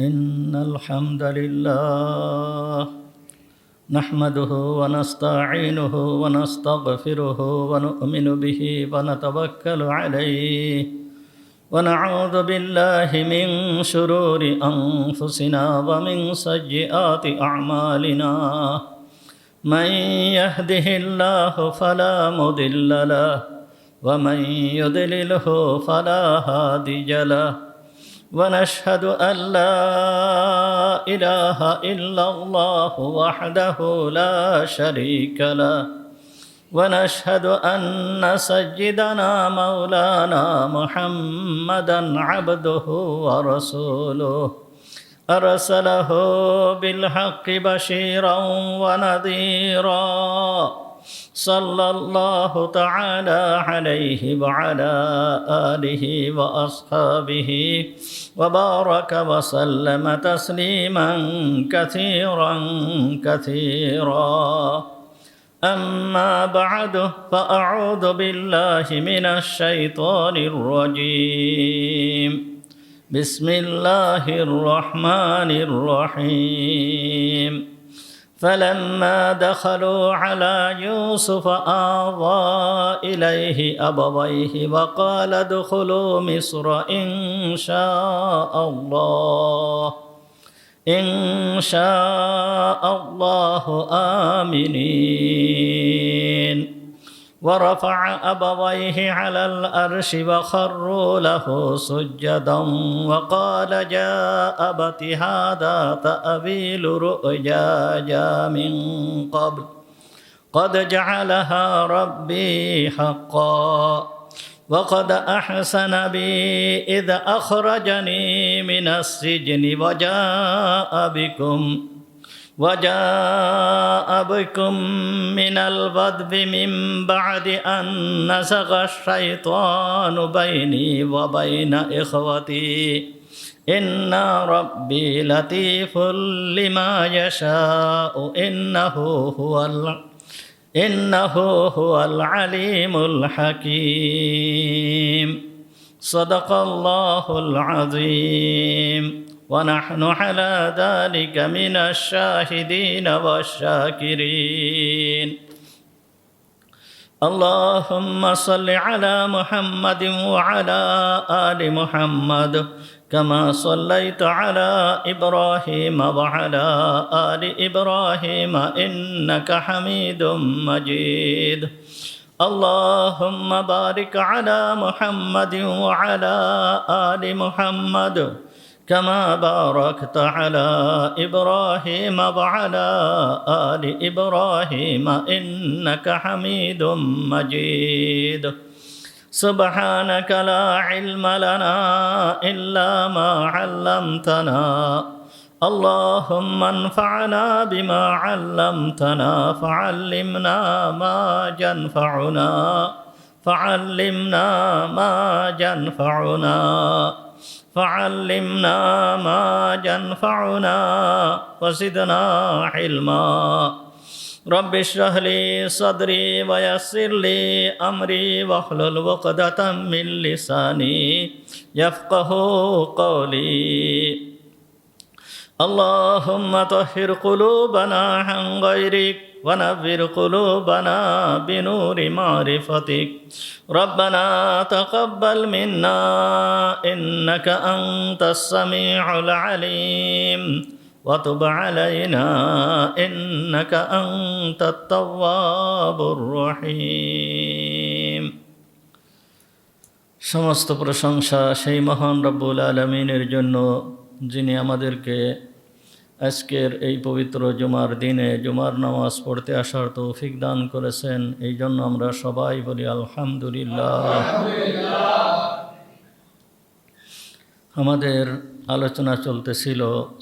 إن الحمد لله نحمده ونستعينه ونستغفره ونؤمن به ونتوكل عليه ونعوذ بالله من شرور أنفسنا ومن سيئات أعمالنا من يهده الله فلا مضل له ومن يضلله فلا هادي له ونشهد أن لا إله إلا الله وحده لا شريك له ونشهد أن سيدنا مولانا محمدا عبده ورسوله أرسله بالحق بشيرا ونذيرا صلى الله تعالى عليه وعلى آله وأصحابه وبارك وسلم تسليما كثيرا كثيرا أما بعد فأعوذ بالله من الشيطان الرجيم بسم الله الرحمن الرحيم فلما دخلوا على يوسف آوى إليه أبويه وقال ادخلوا مصر إن شاء الله آمنين ورفع أبويه على الأرش وخروا له سجدا وقال يا أبت هذا تأويل رؤياي من قبل قد جعلها ربي حقا وقد أحسن بي إذ أخرجني من السجن وجاء بكم من البدو من بعد أن نزغ الشيطان بيني وبين إخوتي إن ربي لطيف لما يشاء إنه هو العليم الحكيم صدق الله العظيم ونحن على ذلك من الشاهدين والشاكرين اللهم صل على محمد وعلى آل محمد كما صليت على إبراهيم وعلى آل إبراهيم إنك حميد مجيد اللهم بارك على محمد وعلى آل محمد كما باركت على إبراهيم وعلى آل إبراهيم إنك حميد مجيد سبحانك لا علم لنا إلا ما علمتنا اللهم انفعنا بما علمتنا فعلمنا ما ينفعنا وزدنا علما رب اشرح لي صدري ويسر لي أمري واحلل عقدة من لساني يفقه قولي اللهم طهر قلوبنا عن غيرك ونور قلوبنا بنور معرفتك ربنا تقبل منا إنك أنت السميع العليم وتب علينا إنك أنت التواب الرحيم সমস্ত প্রশংসা সেই মহান রব্বুল আলামিনের জন্য যিনি আমাদেরকে আজকের এই পবিত্র জুমার দিনে জুমার নামাজ পড়তে আসার তৌফিক দান করেছেন এই জন্য আমরা সবাই বলি আলহামদুলিল্লাহ। আমাদের আলোচনা চলতেছিল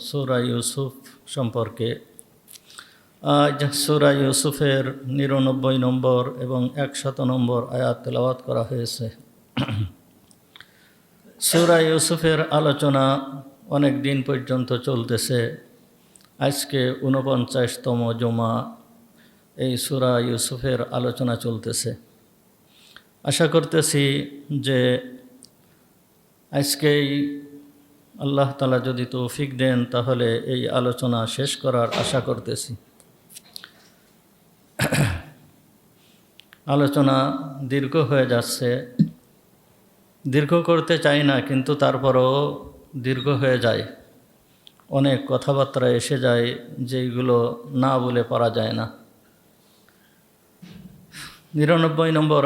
সূরা ইউসুফ সম্পর্কে। আজ সূরা ইউসুফের ৯৯ নম্বর এবং ১০০ নম্বর আয়াত তেলাওয়াত করা হয়েছে। সূরা ইউসুফের আলোচনা অনেক দিন পর্যন্ত চলতেছে। আজকে ৪৯তম জুমা এই সূরা ইউসুফের আলোচনা চলতেছে। আশা করতেছি যে আজকেই আল্লাহ তাআলা যদি তৌফিক দেন তাহলে এই আলোচনা শেষ করার আশা করতেছি। আলোচনা দীর্ঘ হয়ে যাচ্ছে, দীর্ঘ করতে চাই না, কিন্তু তারপরও দীর্ঘ হয়ে যায়। অনেক কথাবার্তা এসে যায় যেইগুলো না বলে পারা যায় না। ৯৯ নম্বর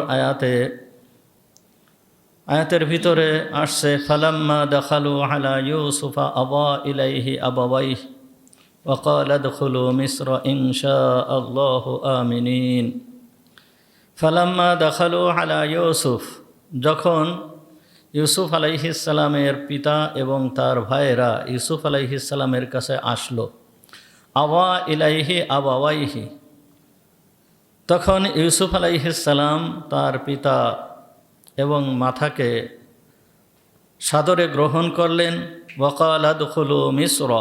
আয়াতের ভিতরে আসছে, ফালাম্মা দাখালু আলা ইউসুফা আবা ইলাইহি আবাওয়াইহি ওয়া ক্বালা দুখুলু মিসর ইনশাআল্লাহু আমিনিন। ফালাম্মা দাখালু আলা ইউসুফ, যখন ইউসুফ আলাইহিস সালামের পিতা এবং তার ভাইয়েরা ইউসুফ আলাইহিস সালামের কাছে আসলো, আওয়া ইলাইহি আবাওয়াইহি, তখন ইউসুফ আলাইহিস সালাম তার পিতা এবং মাতাকে সাদরে গ্রহণ করলেন। ওয়াকালা দুখুলু মিসর,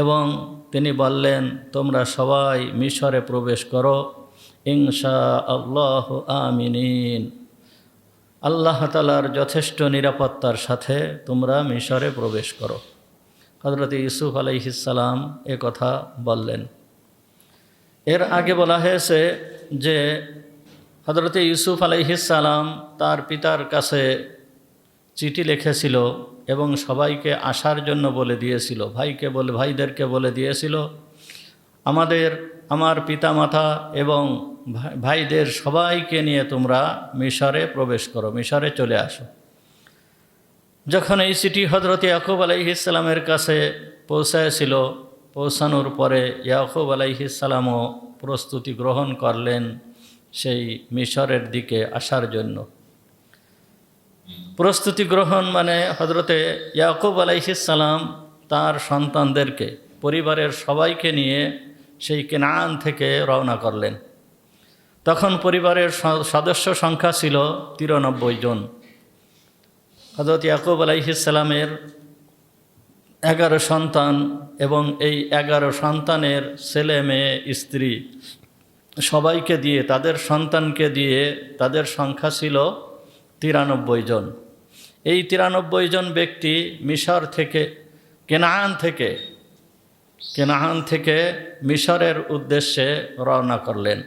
এবং তিনি বললেন, তোমরা সবাই মিশরে প্রবেশ করো, ইনশাআল্লাহু আমিনিন, আল্লাহ তাআলার যথেষ্ট নিরাপত্তার সাথে তোমরা মিশরে প্রবেশ করো। হযরত ইউসুফ আলাইহিস সালাম এ কথা বললেন। এর আগে বলা হয়েছে যে হযরত ইউসুফ আলাইহিস সালাম তার পিতার কাছে চিঠি লিখেছিল এবং সবাইকে আসার জন্য বলে দিয়েছিল, ভাইদেরকে বলে দিয়েছিল, আমার পিতামাতা এবং ভাইদের সবাইকে নিয়ে তোমরা মিশরে প্রবেশ করো, মিশরে চলে আসো। যখন এই চিঠি হযরত ইয়াকুব আলাইহিস সালামের কাছে পৌঁছায়ছিল, পৌঁছানোর পরে ইয়াকুব আলাইহিস সালামও প্রস্তুতি গ্রহণ করলেন সেই মিশরের দিকে আসার জন্য। প্রস্তুতি গ্রহণ মানে হযরতে ইয়াকুব আলাইহিস সালাম তার সন্তানদেরকে, পরিবারের সবাইকে নিয়ে সেই কেনান থেকে রওনা করলেন। তখন পরিবারের সদস্য সংখ্যা ছিল 93 জন। হযরত ইয়াকুব আলাইহিস সালামের 11 সন্তান এবং এই 11 সন্তানের ছেলে মেয়ে স্ত্রী সবাইকে দিয়ে, তাদের সন্তানকে দিয়ে তাদের সংখ্যা ছিল 93 জন। এই 93 জন ব্যক্তি মিশর থেকে কেনান থেকে মিশরের উদ্দেশ্যে রওনা করলেন।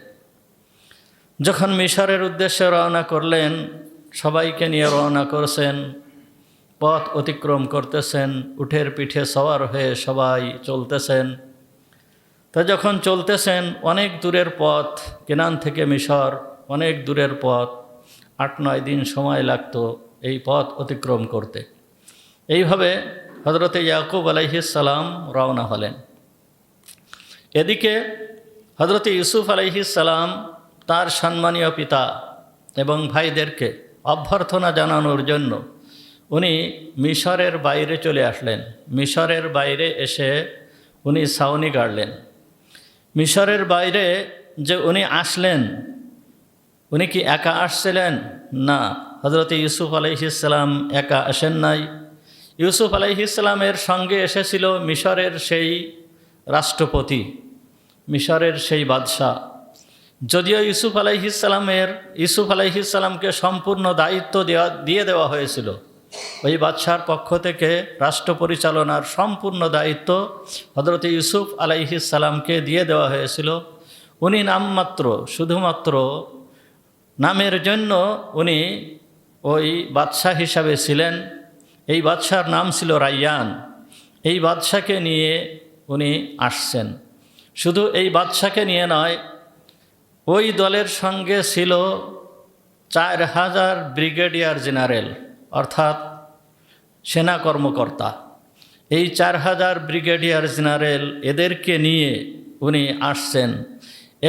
যখন মিশরের উদ্দেশ্যে রওনা করলেন, সবাইকে নিয়ে রওনা করছেন, পথ অতিক্রম করতেছেন, উটের পিঠে সওয়ার হয়ে সবাই চলতেছেন। তা যখন চলতেছেন, অনেক দূরের পথ, কেনান থেকে মিশর অনেক দূরের পথ, 8-9 দিন সময় লাগতো এই পথ অতিক্রম করতে। এইভাবে হযরতে ইয়াকুব আলাইহিস সালাম রওনা হলেন। এদিকে হযরতে ইউসুফ আলাইহিস সালাম তার সম্মানীয় পিতা এবং ভাইদেরকে অভ্যর্থনা জানানোর জন্য উনি মিশরের বাইরে চলে আসলেন। মিশরের বাইরে এসে উনি ছাউনি গাড়লেন। মিশরের বাইরে যে উনি আসলেন, উনি কি একা আসছিলেন? না, হযরতে ইউসুফ আলাইহিস সালাম একা আসেন নাই। ইউসুফ আলাইহিস সালামের সঙ্গে এসেছিল মিশরের সেই রাষ্ট্রপতি, মিশরের সেই বাদশাহ। যদিও ইউসুফ আলাইহিস সালামকে সম্পূর্ণ দায়িত্ব দিয়ে দেওয়া হয়েছিল, ওই বাদশার পক্ষ থেকে রাষ্ট্র পরিচালনার সম্পূর্ণ দায়িত্ব হযরত ইউসুফ আলাইহিস সালামকে দিয়ে দেওয়া হয়েছিল। উনি শুধুমাত্র নামের জন্য উনি ওই বাদশাহ হিসাবে ছিলেন। এই বাদশার নাম ছিল রায়্যান। এই বাদশাকে নিয়ে উনি আসছেন। শুধু এই বাদশাকে নিয়ে নয়, ওই দলের সঙ্গে ছিল 4000 ব্রিগেডিয়ার জেনারেল, অর্থাৎ সেনা কর্মকর্তা। এই 4000 ব্রিগেডিয়ার জেনারেল এদেরকে নিয়ে উনি আসছেন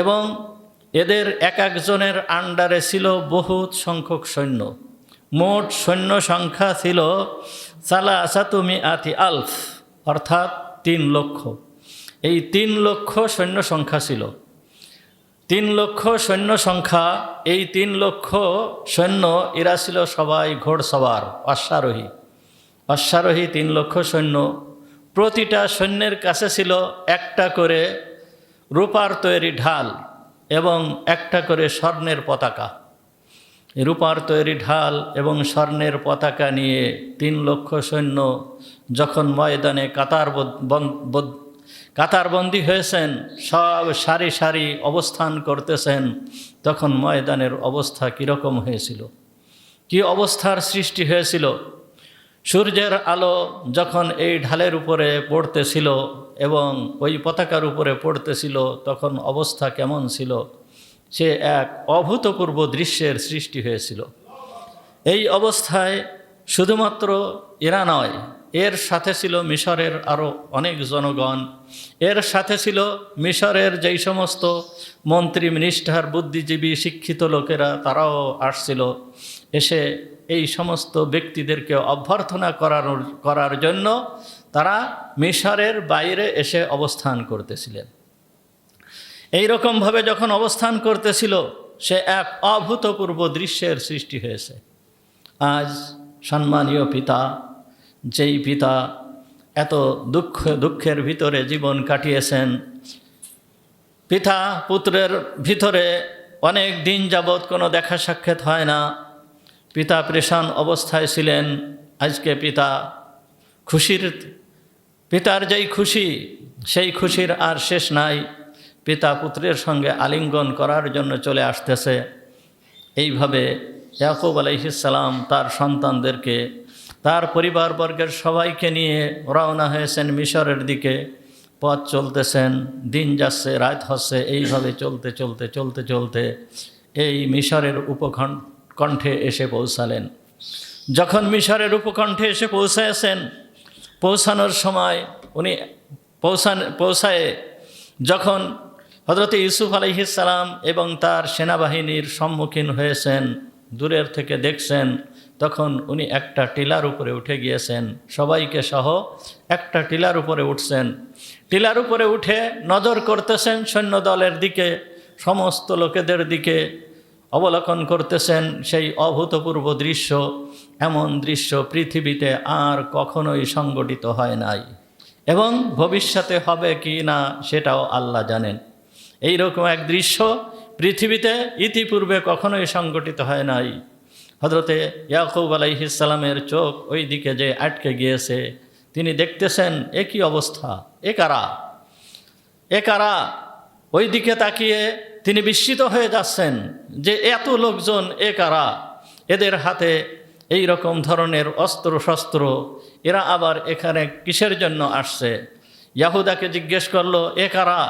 এবং এদের এক একজনের আন্ডারে ছিল বহুত সংখ্যক সৈন্য। মোট সৈন্য সংখ্যা ছিল 300,000, অর্থাৎ 3 লক্ষ। এই 3 লক্ষ সৈন্য সংখ্যা ছিল। 3 লক্ষ সৈন্য সংখ্যা, এই 3 লক্ষ সৈন্য এরা ছিল সবাই ঘোড়সওয়ার, অশ্বারোহী 3 লক্ষ সৈন্য। প্রতিটা সৈন্যের কাছে ছিল একটা করে রূপার তৈরি ঢাল এবং একটা করে স্বর্ণের পতাকা। রূপার তৈরি ঢাল এবং স্বর্ণের পতাকা নিয়ে 3 লক্ষ সৈন্য যখন ময়দানে কাতারবন্দি হয়েছেন, সব সারি সারি অবস্থান করতেছেন, তখন ময়দানের অবস্থা কীরকম হয়েছিল, কি অবস্থার সৃষ্টি হয়েছিল। সূর্যের আলো যখন এই ঢালের উপরে পড়তেছিল এবং ওই পতাকার উপরে পড়তেছিল, তখন অবস্থা কেমন ছিল, সে এক অভূতপূর্ব দৃশ্যের সৃষ্টি হয়েছিল। এই অবস্থায় শুধুমাত্র এরা নয়, এর সাথে ছিল মিশরের আরও অনেক জনগণ, এর সাথে ছিল মিশরের যেই সমস্ত মন্ত্রী মিনিস্টার বুদ্ধিজীবী শিক্ষিত লোকেরা, তারাও আসছিল। এসে এই সমস্ত ব্যক্তিদেরকে অভ্যর্থনা করার জন্য তারা মিশরের বাইরে এসে অবস্থান করতেছিলেন। এই রকমভাবে যখন অবস্থান করতেছিল, সে এক অভূতপূর্ব দৃশ্যের সৃষ্টি হয়েছে। আজ সম্মানীয় পিতা, যেই পিতা এত দুঃখের ভিতরে জীবন কাটিয়েছেন, পিতা পুত্রের ভিতরে অনেক দিন যাবৎ কোনো দেখা সাক্ষাৎ হয় না, পিতা পেরেশান অবস্থায় ছিলেন। আজকে পিতার যেই খুশি, সেই খুশির আর শেষ নাই। পিতা পুত্রের সঙ্গে আলিঙ্গন করার জন্য চলে আসতেছে। এইভাবে ইয়াকুব আলাইহিস সালাম তার সন্তানদেরকে, তার পরিবারবর্গের সবাইকে নিয়ে রওনা হয়েছেন মিশরের দিকে। পথ চলতেছেন, দিন যাচ্ছে, রাত হচ্ছে, এইভাবে চলতে চলতে চলতে চলতে এই মিশরের উপকণ্ঠে এসে পৌঁছালেন। যখন মিশরের উপকণ্ঠে এসে পৌঁছানোর সময় উনি পৌঁছায় যখন হযরত ইউসুফ আলাইহিস সালাম এবং তার সেনাবাহিনীর সম্মুখীন হয়েছেন, দূরের থেকে দেখছেন, তখন উনি একটা টিলার উপরে উঠে গিয়েছেন, সবাইকে সহ একটা টিলার উপরে উঠছেন। টিলার উপরে উঠে নজর করতেছেন সৈন্য দলের দিকে, সমস্ত লোকেদের দিকে অবলোকন করতেছেন। সেই অভূতপূর্ব দৃশ্য, এমন দৃশ্য পৃথিবীতে আর কখনোই সংগঠিত হয় নাই, এবং ভবিষ্যতে হবে কি না সেটাও আল্লাহ জানেন। এই রকম এক দৃশ্য পৃথিবীতে ইতিপূর্বে কখনোই সংগঠিত হয় নাই। হযরতে ইয়াকুব আলাইহিস সালামের চোখ ওই দিকে যে আটকে গিয়েছে, তিনি দেখতেছেন এ কী অবস্থা, এ কারা। ওই দিকে তাকিয়ে তিনি বিস্মিত হয়ে যাচ্ছেন যে এত লোকজন, এ কারা, এদের হাতে এই রকম ধরনের অস্ত্র শস্ত্র, এরা আবার এখানে কিসের জন্য আসছে। ইয়াহুদাকে জিজ্ঞেস করলো, এ কারা।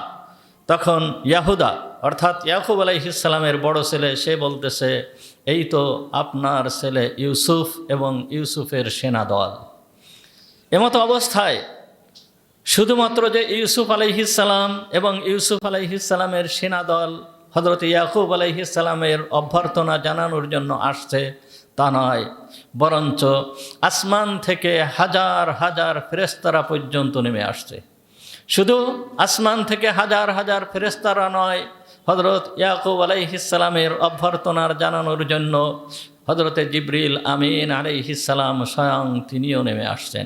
তখন ইয়াহুদা অর্থাৎ ইয়াকুব আলাইহিস সালামের বড় ছেলে, সে বলতেছে, এই তো আপনার ছেলে ইউসুফ এবং ইউসুফের সেনাদল। এমতো অবস্থায় শুধুমাত্র যে ইউসুফ আলাইহিস সালাম এবং ইউসুফ আলাইহিস সালামের সেনাদল হযরত ইয়াকুব আলাইহিস সালামের অভ্যর্থনা জানানোর জন্য আসছে তা নয়, বরঞ্চ আসমান থেকে হাজার হাজার ফেরেশতারা পর্যন্ত নেমে আসছে। শুধু আসমান থেকে হাজার হাজার ফেরেশতারা নয়, হযরত ইয়াকুব আলাইহিস সালামের অভ্যর্থনার জানানোর জন্য হযরতে জিবরিল আমিন আলাইহিস সালাম স্বয়ং তিনিও নেমে আসছেন।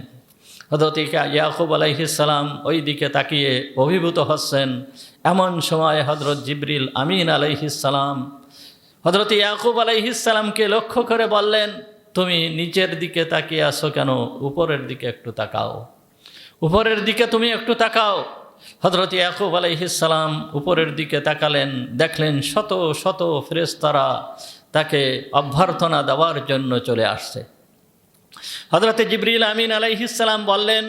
হযরত ইয়াকুব আলাইহিস সালাম ওই দিকে তাকিয়ে অভিভূত হচ্ছেন। এমন সময় হযরত জিবরিল আমিন আলাইহিস সালাম হযরত ইয়াকুব আলাইহিস সালামকে লক্ষ্য করে বললেন, তুমি নিচের দিকে তাকিয়ে আছো কেন? উপরের দিকে একটু তাকাও, উপরের দিকে তুমি একটু তাকাও। হযরত ইয়াকুব আলাইহিস সালাম উপরের দিকে তাকালেন, দেখলেন শত শত ফেরেশতারা তাকে অভ্যর্থনা দেওয়ার জন্য চলে আসছে। হযরত জিবরিল আমিন আলাইহিস সালাম বললেন,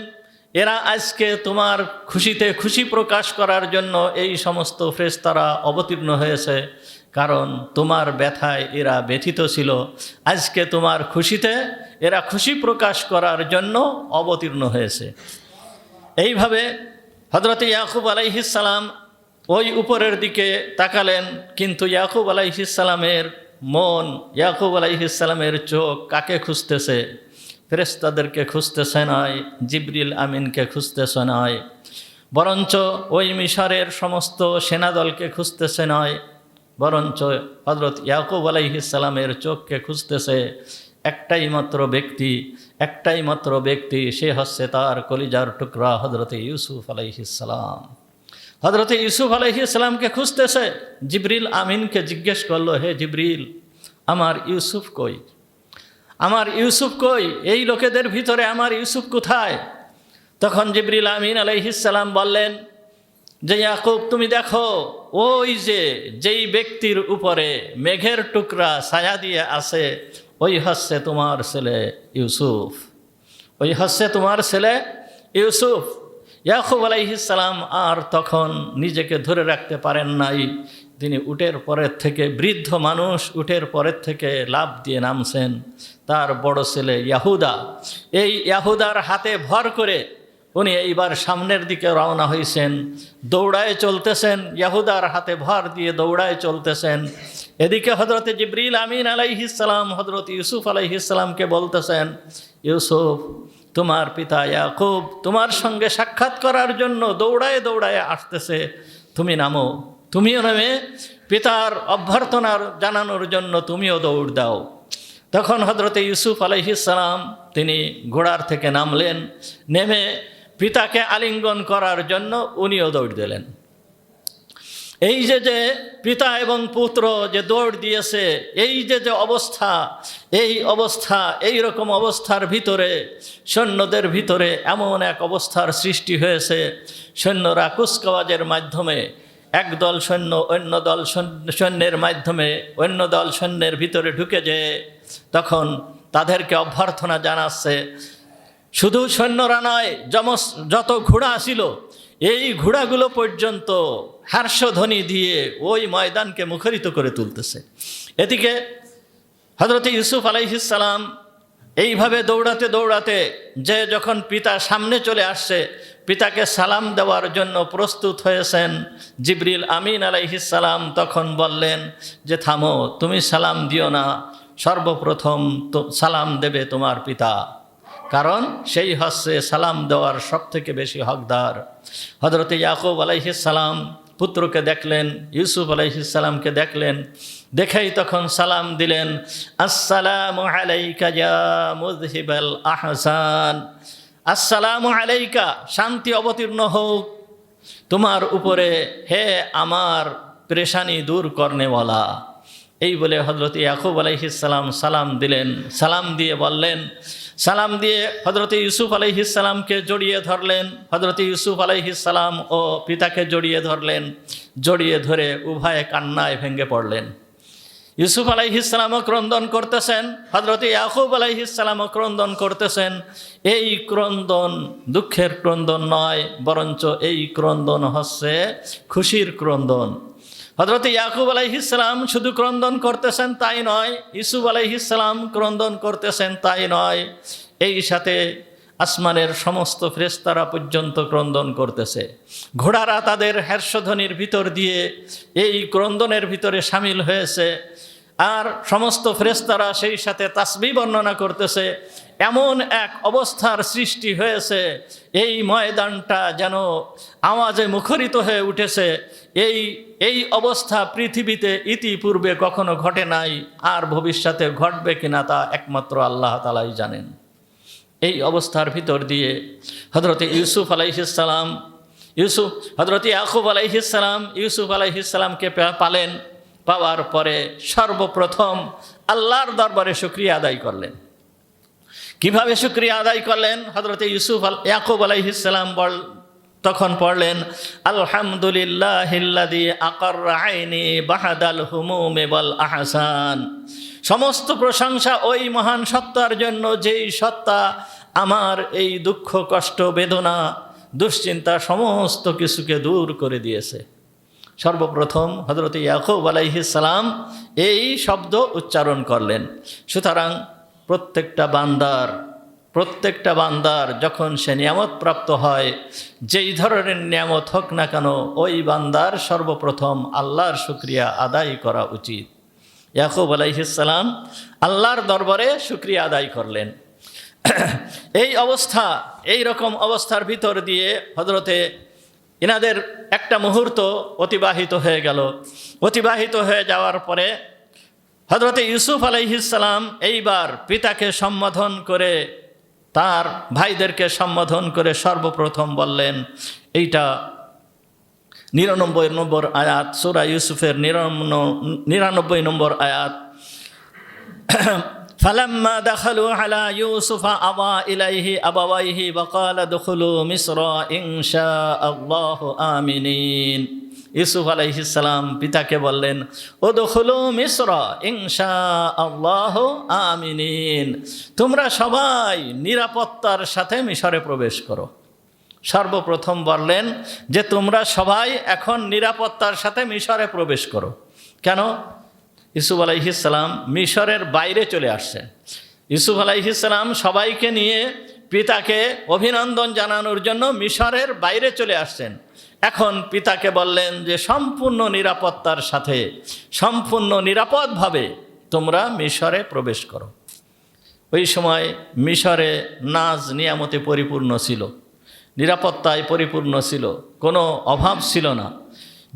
এরা আজকে তোমার খুশিতে খুশি প্রকাশ করার জন্য এই সমস্ত ফেরেশতারা অবতীর্ণ হয়েছে, কারণ তোমার ব্যথায় এরা ব্যথিত ছিল। আজকে তোমার খুশিতে এরা খুশি প্রকাশ করার জন্য অবতীর্ণ হয়েছে। এইভাবে হযরত ইয়াকুব আলাইহিস সালাম ওই উপরের দিকে তাকালেন, কিন্তু ইয়াকুব আলাইহিস সালামের মন, ইয়াকুব আলাইহিস সালামের চোখ কাকে খুঁজতেছে? ফেরেশতাদেরকে খুঁজতেছে নয়, জিবরিল আমিনকে খুঁজতেছে নয়, বরঞ্চ ওই মিশরের সমস্ত সেনাদলকে খুঁজতেছে নয়, বরঞ্চ হযরত ইয়াকুব আলাইহিস সালামের চোখকে খুঁজতেছে একটাই মাত্র ব্যক্তি, সে হচ্ছে তার কলিজার টুকরা হযরত ইউসুফ আলাইহিস সালাম। হযরত ইউসুফ আলাইহিস সালামকে খুঁজতেছে। জিবরিল আমিনকে জিজ্ঞেস করলো, হে জিবরিল, আমার ইউসুফ কই? আমার ইউসুফ কই? এই লোকেদের ভিতরে আমার ইউসুফ কোথায়? তখন জিবরিল আমিন আলাইহিস সালাম বললেন যে ইয়াকুব, তুমি দেখো ওই যেই ব্যক্তির উপরে মেঘের টুকরা ছায়া দিয়ে আছে, ওই হচ্ছে তোমার ছেলে ইউসুফ, ওই হচ্ছে তোমার ছেলে ইউসুফ। ইয়াকুব আলাইহিস সালাম আর তখন নিজেকে ধরে রাখতে পারেন নাই। তিনি উটের পরের থেকে, বৃদ্ধ মানুষ উটের পরের থেকে লাফ দিয়ে নামছেন। তার বড় ছেলে ইয়াহুদা, এই ইয়াহুদার হাতে ভর করে উনি এইবার সামনের দিকে রওনা হয়েছেন, দৌড়ায় চলতেছেন, ইয়াহুদার হাতে ভর দিয়ে দৌড়ায় চলতেছেন। এদিকে হজরত জিবরিল আমিন আলাইহিস সালাম হজরত ইউসুফ আলাইহিস সালামকে বলতেছেন, ইউসুফ, তোমার পিতা ইয়াকুব তোমার সঙ্গে সাক্ষাৎ করার জন্য দৌড়ায় দৌড়ায় আসতেছে, তুমি নামো, তুমিও নেমে পিতার অভ্যর্থনা জানানোর জন্য তুমিও দৌড় দাও। তখন হজরত ইউসুফ আলাইহিস সালাম তিনি ঘোড়ার থেকে নামলেন, নেমে পিতাকে আলিঙ্গন করার জন্য উনিও দৌড় দিলেন। এই যে পিতা এবং পুত্র যে দৌড় দিয়েছে, এই যে অবস্থা, এই রকম অবস্থার ভিতরে সৈন্যদের ভিতরে এমন এক অবস্থার সৃষ্টি হয়েছে, সৈন্যরা কুচকাওয়াজের মাধ্যমে একদল সৈন্য অন্য দল সৈন্যের মাধ্যমে অন্য দল সৈন্যের ভিতরে ঢুকে যেয়ে তখন তাদেরকে অভ্যর্থনা জানাচ্ছে। শুধু সৈন্যরা নয়, যত ঘোড়া ছিল এই ঘোড়াগুলো পর্যন্ত হার্ষধ্বনি দিয়ে ওই ময়দানকে মুখরিত করে তুলতেছে। এদিকে হযরত ইউসুফ আলাইহিস সালাম এইভাবে দৌড়াতে দৌড়াতে যে যখন পিতা সামনে চলে আসছে, পিতাকে সালাম দেওয়ার জন্য প্রস্তুত হয়েছেন, জিবরিল আমিন আলাইহিস সালাম তখন বললেন যে থামো, তুমি সালাম দিও না, সর্বপ্রথম তো সালাম দেবে তোমার পিতা, কারণ সেই হচ্ছে সালাম দেওয়ার সবথেকে বেশি হকদার। হযরত ইয়াকুব আলাইহিস সালাম পুত্রকে দেখলেন, ইউসুফ আলাইহিস সালামকে দেখলেন, দেখেই তখন সালাম দিলেন, আসসালামু আলাইকা ইয়া মুযহিবাল আহসান, আসসালামু আলাইকা, শান্তি অবতীর্ণ হোক তোমার উপরে, হে আমার পেরেশানি দূর করনেওয়ালা। এই বলে হযরত ইয়াকুব আলাইহিস সালাম সালাম দিলেন। সালাম দিয়ে বললেন, সালাম দিয়ে হযরত ইউসুফ আলাইহিস সালামকে জড়িয়ে ধরলেন। হযরত ইউসুফ আলাইহিস সালাম ও পিতাকে জড়িয়ে ধরলেন। জড়িয়ে ধরে উভয়ে কান্নায় ভেঙে পড়লেন। ইউসুফ আলাইহিস সালামও ক্রন্দন করতেছেন, হযরত ইয়াকুব আলাইহিস সালামও ক্রন্দন করতেছেন। এই ক্রন্দন দুঃখের ক্রন্দন নয়, বরঞ্চ এই ক্রন্দন হচ্ছে খুশির ক্রন্দন। হযরত ইয়াকুব আলাইহিস সালাম শুধু ক্রন্দন করতেছেন তাই নয়, ইউসুফ আলাইহিস সালাম ক্রন্দন করতেছেন তাই নয়, এই সাথে আসমানের সমস্ত ফেরেশতারা পর্যন্ত ক্রন্দন করতেছে। ঘোড়ারা তাদের হর্ষধ্বনির ভিতর দিয়ে এই ক্রন্দনের ভিতরে সামিল হয়েছে, আর সমস্ত ফেরেশতারা সেই সাথে তাসবিহ বর্ণনা করতেছে। এমন এক অবস্থার সৃষ্টি হয়েছে, এই ময়দানটা যেন আওয়াজে মুখরিত হয়ে উঠেছে। এই অবস্থা পৃথিবীতে ইতিপূর্বে কখনো ঘটে নাই, আর ভবিষ্যতে ঘটবে কিনা তা একমাত্র আল্লাহ তাআলাই জানেন। এই অবস্থার ভিতর দিয়ে হযরত ইউসুফ আলাইহিস সালাম হযরত ইয়াকুব আলাইহিস সালাম ইউসুফ আলাইহিস সালামকে পালেন। পাওয়ার পরে সর্বপ্রথম আল্লাহর দরবারে শুকরিয়া আদায় করলেন। কিভাবে শুকরিয়া আদায় করলেন? হযরত ইয়াকুব আলাইহিস সালাম তখন পড়লেন, আলহামদুলিল্লাহিল্লাযী আকাররা আইনি বাহাদাল হুমুমি ওয়াল আহসান। সমস্ত প্রশংসা ওই মহান সত্তার জন্য, যেই সত্তা আমার এই দুঃখ, কষ্ট, বেদনা, দুশ্চিন্তা সমস্ত কিছুকে দূর করে দিয়েছে। সর্বপ্রথম হযরত ইয়াকুব আলাইহিস সালাম এই শব্দ উচ্চারণ করলেন। সুতরাং প্রত্যেকটা বান্দার যখন সে নিয়ামত প্রাপ্ত হয়, যেই ধরনের নিয়ামত হোক না কেন, ওই বান্দার সর্বপ্রথম আল্লাহর শুকরিয়া আদায় করা উচিত। ইয়াকুব আলাইহিস সালাম আল্লাহর দরবারে শুকরিয়া আদায় করলেন। এই রকম অবস্থার ভিতর দিয়ে হযরতে ইনাদের একটা মুহূর্ত অতিবাহিত হয়ে গেল। অতিবাহিত হয়ে যাওয়ার পরে হযরতে ইউসুফ আলাইহিস সালাম এইবার পিতাকে সম্বোধন করে, তার ভাইদেরকে সম্বোধন করে সর্বপ্রথম বললেন, এইটা 99 নম্বর আয়াত, সূরা ইউসুফের 99 নম্বর আয়াত। ফালাম্মা দাখালু আলা ইউসুফা আওয়া ইলাইহি আবাওয়াইহি ওয়া ক্বালা দুখুলু মিসরা ইনশাআল্লাহু আমিনিন। ইউসুফ আলাইহিস সালাম পিতাকে বললেন, উদখুলু মিসরা ইনশাআল্লাহু আমিনিন, তোমরা সবাই নিরাপত্তার সাথে মিশরে প্রবেশ করো। সর্বপ্রথম বললেন যে তোমরা সবাই এখন নিরাপত্তার সাথে মিশরে প্রবেশ করো। কেন? ইউসুফ আলাইহিস সালাম মিশরের বাইরে চলে আসছেন। ইউসুফ আলাইহিস সালাম সবাইকে নিয়ে পিতাকে অভিনন্দন জানানোর জন্য মিশরের বাইরে চলে আসছেন। এখন পিতাকে বললেন যে সম্পূর্ণ নিরাপত্তার সাথে, সম্পূর্ণ নিরাপদভাবে তোমরা মিশরে প্রবেশ করো। ওই সময় মিশরে নাজ নিয়ামতে পরিপূর্ণ ছিল, নিরাপত্তায় পরিপূর্ণ ছিল, কোনো অভাব ছিল না।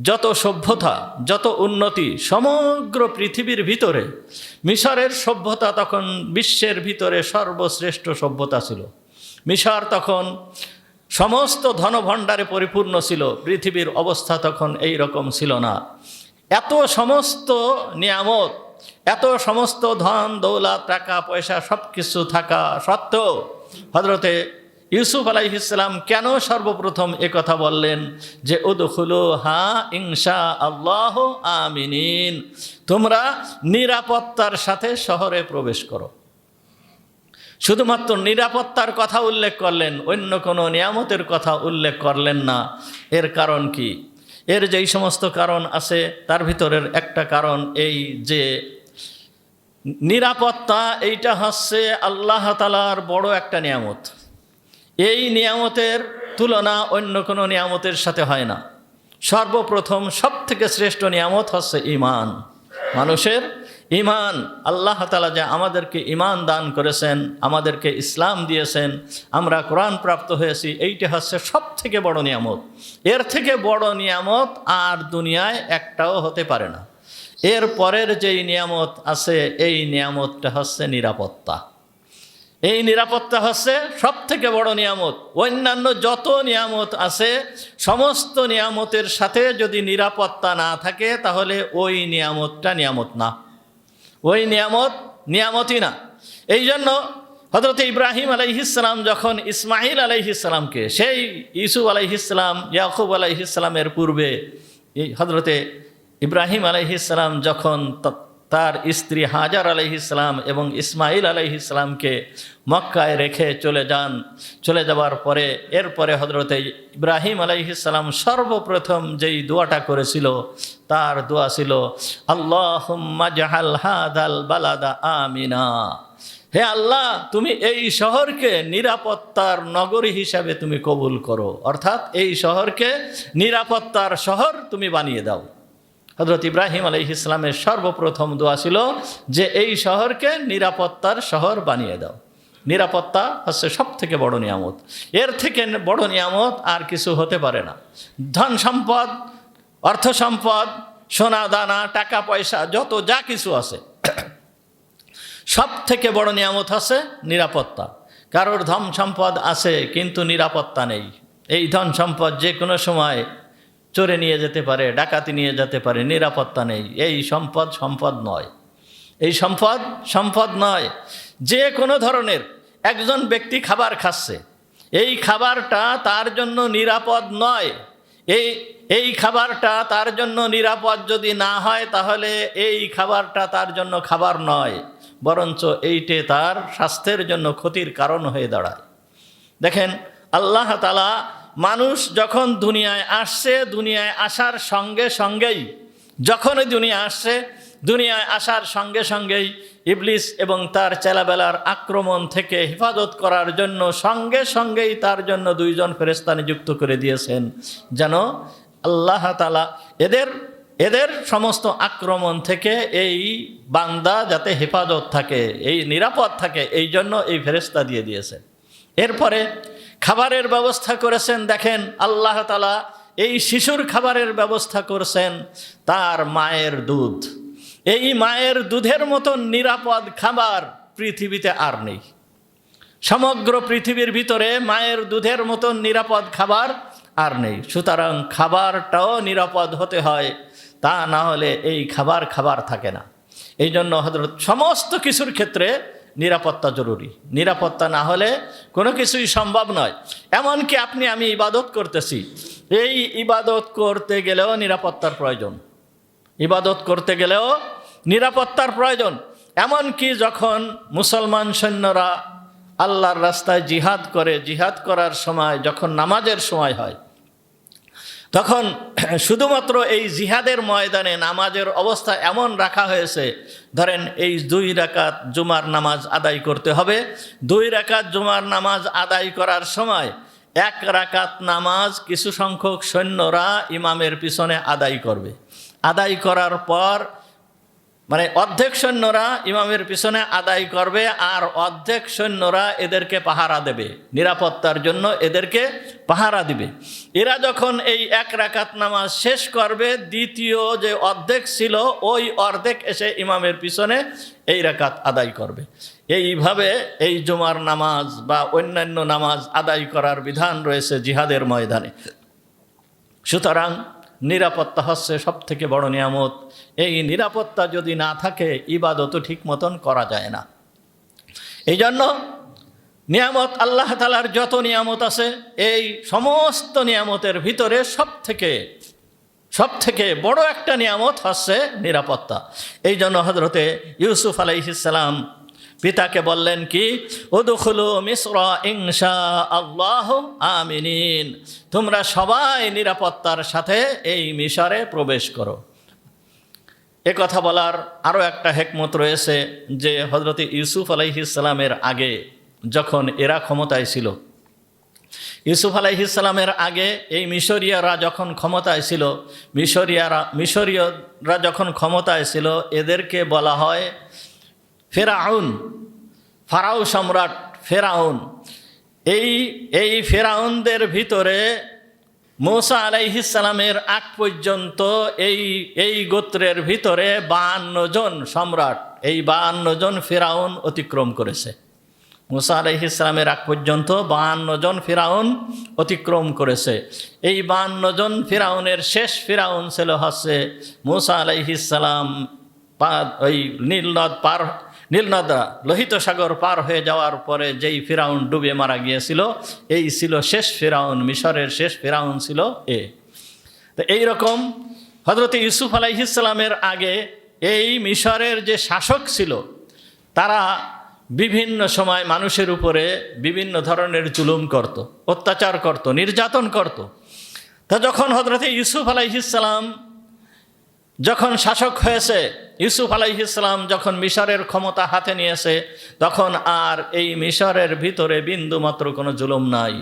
যত সভ্যতা, যত উন্নতি সমগ্র পৃথিবীর ভিতরে, মিশরের সভ্যতা তখন বিশ্বের ভিতরে সর্বশ্রেষ্ঠ সভ্যতা ছিল। মিশর তখন সমস্ত ধনভাণ্ডারে পরিপূর্ণ ছিল, পৃথিবীর অবস্থা তখন এই রকম ছিল না। এত সমস্ত নিয়ামত, এত সমস্ত ধন দৌলত, টাকা পয়সা সব কিছু থাকা সত্ত্বেও হযরতে ইউসুফ আলাইহিস সালাম কেন সর্বপ্রথম একথা বললেন যে উদখুলুহা ইনশাআল্লাহু আমিনিন, তোমরা নিরাপত্তার সাথে শহরে প্রবেশ করো। শুধুমাত্র নিরাপত্তার কথা উল্লেখ করলেন, অন্য কোনো নিয়ামতের কথা উল্লেখ করলেন না। এর কারণ কি? এর যেই সমস্ত কারণ আছে তার ভিতরের একটা কারণ এই যে নিরাপত্তা, এইটা হচ্ছে আল্লাহ তাআলার বড় একটা নিয়ামত। এই নিয়ামতের তুলনা অন্য কোনো নিয়ামতের সাথে হয় না। সর্বপ্রথম সবথেকে শ্রেষ্ঠ নিয়ামত হচ্ছে ঈমান, মানুষের ঈমান। আল্লাহ তাআলা যে আমাদেরকে ঈমান দান করেছেন, আমাদেরকে ইসলাম দিয়েছেন, আমরা কোরআন প্রাপ্ত হয়েছি, এইটা হচ্ছে সবথেকে বড় নিয়ামত। এর থেকে বড় নিয়ামত আর দুনিয়ায় একটাও হতে পারে না। এর পরের যেই নিয়ামত আছে, এই নিয়ামতটা হচ্ছে নিরাপত্তা। এই নিরাপত্তা হচ্ছে সবথেকে বড় নিয়ামত। অন্যান্য যত নিয়ামত আছে, সমস্ত নিয়ামতের সাথে যদি নিরাপত্তা না থাকে তাহলে ওই নিয়ামতটা নিয়ামত না, ওই নিয়ামত নিয়ামতই না। এই জন্য হযরত ইব্রাহিম আলাইহিস সালাম যখন ইসমাঈল আলাইহিস সালামকে, সেই ইউসুফ আলাইহিস সালাম, ইয়াকুব আলাইহিস সালামের পূর্বে এই হযরতে ইব্রাহিম আলাইহিস সালাম যখন তার স্ত্রী হাজার আলাইহিস সালাম এবং ইসমাঈল আলাইহিস সালামকে মক্কায় রেখে চলে যাওয়ার পরে, এরপরে হযরতে ইব্রাহিম আলাইহিস সালাম সর্বপ্রথম যেই দোয়াটা করেছিল, তার দোয়া ছিল আল্লাহুম্মা জাআল হাযাল বালাদা আমিনা। হে আল্লাহ, তুমি এই শহরকে নিরাপত্তার নগরী হিসাবে তুমি কবুল করো, অর্থাৎ এই শহরকে নিরাপত্তার শহর তুমি বানিয়ে দাও। হযরত ইব্রাহিম আলাইহিস সালামের সর্বপ্রথম দোয়া ছিল যে এই শহরকে নিরাপত্তার শহর বানিয়ে দাও। নিরাপত্তা হচ্ছে সবথেকে বড় নিয়ামত। এর থেকে বড় নিয়ামত আর কিছু হতে পারে না। ধন সম্পদ, অর্থ সম্পদ, সোনা দানা, টাকা পয়সা, যত যা কিছু আছে, সবথেকে বড় নিয়ামত হচ্ছে নিরাপত্তা। কারোর ধন সম্পদ আছে কিন্তু নিরাপত্তা নেই। এই ধন সম্পদ যে কোনো সময় চোরে নিয়ে যেতে পারে, ডাকাতি নিয়ে যেতে পারে, নিরাপত্তা নেই। এই সম্পদ সম্পদ নয়, এই সম্পদ সম্পদ নয়। যে কোনো ধরনের একজন ব্যক্তি খাবার খাচ্ছে, এই খাবারটা তার জন্য নিরাপদ নয়। এই খাবারটা তার জন্য নিরাপদ যদি না হয় তাহলে এই খাবারটা তার জন্য খাবার নয়, বরঞ্চ এইটে তার স্বাস্থ্যের জন্য ক্ষতির কারণ হয়ে দাঁড়ায়। দেখেন, আল্লাহ তাআলা মানুষ যখন দুনিয়ায় আসছে, দুনিয়ায় আসার সঙ্গে সঙ্গেই, যখনই দুনিয়া আসছে, দুনিয়ায় আসার সঙ্গে সঙ্গেই ইবলিস এবং তার চেলাবেলার আক্রমণ থেকে হেফাজত করার জন্য সঙ্গে সঙ্গেই তার জন্য দুইজন ফেরেশতা নিযুক্ত করে দিয়েছেন, যেন আল্লাহ তাআলা এদের সমস্ত আক্রমণ থেকে এই বান্দা যাতে হেফাজত থাকে, এই নিরাপদ থাকে, এই জন্য এই ফেরেশতা দিয়ে দিয়েছেন। এরপরে খাবারের ব্যবস্থা করেছেন। দেখেন, আল্লাহ তাআলা এই শিশুর খাবারের ব্যবস্থা করেছেন তার মায়ের দুধ। এই মায়ের দুধের মতো নিরাপদ খাবার পৃথিবীতে আর নেই। সমগ্র পৃথিবীর ভিতরে মায়ের দুধের মতো নিরাপদ খাবার আর নেই। সুতরাং খাবারটাও নিরাপদ হতে হয়, তা না হলে এই খাবার থাকে না। এই জন্য হযরত সমস্ত কিছুর ক্ষেত্রে নিরাপত্তা জরুরি। নিরাপত্তা না হলে কোনো কিছুই সম্ভব নয়। এমনকি আপনি আমি ইবাদত করতেছি, এই ইবাদত করতে গেলেও নিরাপত্তার প্রয়োজন। ইবাদত করতে গেলেও নিরাপত্তার প্রয়োজন। এমনকি যখন মুসলমান সৈন্যরা আল্লাহর রাস্তায় জিহাদ করে, জিহাদ করার সময় যখন নামাজের সময় হয়, তখন শুধুমাত্র এই জিহাদের ময়দানে নামাজের অবস্থা এমন রাখা হয়েছে, ধরেন এই 2 রাকাত জুমার নামাজ আদায় করতে হবে। 2 রাকাত জুমার নামাজ আদায় করার সময় 1 রাকাত নামাজ কিছু সংখ্যক সৈন্যরা ইমামের পিছনে আদায় করবে। আদায় করার পর মানে অর্ধেক সৈন্যরা ইমামের পিছনে আদায় করবে, আর অর্ধেক সৈন্যরা এদেরকে পাহারা দেবে, নিরাপত্তার জন্য এদেরকে পাহারা দিবে। এরা যখন এই 1 রাকাত নামাজ শেষ করবে, দ্বিতীয় যে অর্ধেক ছিল ওই অর্ধেক এসে ইমামের পিছনে এই রাকাত আদায় করবে। এইভাবে এই জুমার নামাজ বা অন্যান্য নামাজ আদায় করার বিধান রয়েছে জিহাদের ময়দানে। সুতরাং নিরাপত্তা হচ্ছে সবথেকে বড় নিয়ামত। এই নিরাপত্তা যদি না থাকে ইবাদতও ঠিক মতন করা যায় না। এই জন্য নিয়ামত, আল্লাহ তাআলার যত নিয়ামত আছে, এই সমস্ত নিয়ামতের ভিতরে সবথেকে বড় একটা নিয়ামত হচ্ছে নিরাপত্তা। এই জন্য হযরতে ইউসুফ আলাইহিস সালাম পিতাকে বললেন কি, উদখুলু মিসরা ইনশাআল্লাহু আমিনিন, তোমরা সবাই নিরাপত্তার সাথে এই মিশরে প্রবেশ করো। এ কথা বলার আরও একটা হিকমত রয়েছে যে হযরতে ইউসুফ আলাইহিস সালামের আগে যখন এরা ক্ষমতায় ছিল, ইউসুফ আলাইহিস সালামের আগে এই মিশরীয়রা যখন ক্ষমতায় ছিল, মিশরীয়রা যখন ক্ষমতায় ছিল, এদেরকে বলা হয় ফেরাউন, ফারাও সম্রাট ফেরাউন। এই ফেরাউনদের ভিতরে মূসা আলাইহিস সালামের আগ পর্যন্ত এই গোত্রের ভিতরে 52 জন সম্রাট, এই 52 জন ফেরাউন অতিক্রম করেছে। মূসা আলাইহিস সালামের আগ পর্যন্ত 52 জন ফেরাউন অতিক্রম করেছে। এই 52 জন ফেরাউনের শেষ ফেরাউন ছিল হচ্ছে মূসা আলাইহিস সালাম ওই নীলনদ লোহিত সাগর পার হয়ে যাওয়ার পরে যেই ফেরাউন ডুবে মারা গিয়েছিল, এই ছিল শেষ ফেরাউন, মিশরের শেষ ফেরাউন ছিল এ। তো এইরকম হযরত ইউসুফ আলাইহিস সালামের আগে এই মিশরের যে শাসক ছিল, তারা বিভিন্ন সময় মানুষের উপরে বিভিন্ন ধরনের জুলুম করত, অত্যাচার করত, নির্যাতন করত। তা যখন হযরত ইউসুফ আলাইহিস সালাম যখন শাসক হয়েছে, ইউসুফ আলাইহিস সালাম যখন মিশরের ক্ষমতা হাতে নিয়েছে, তখন আর এই মিশরের ভিতরে বিন্দুমাত্র কোনো জুলুম নাই।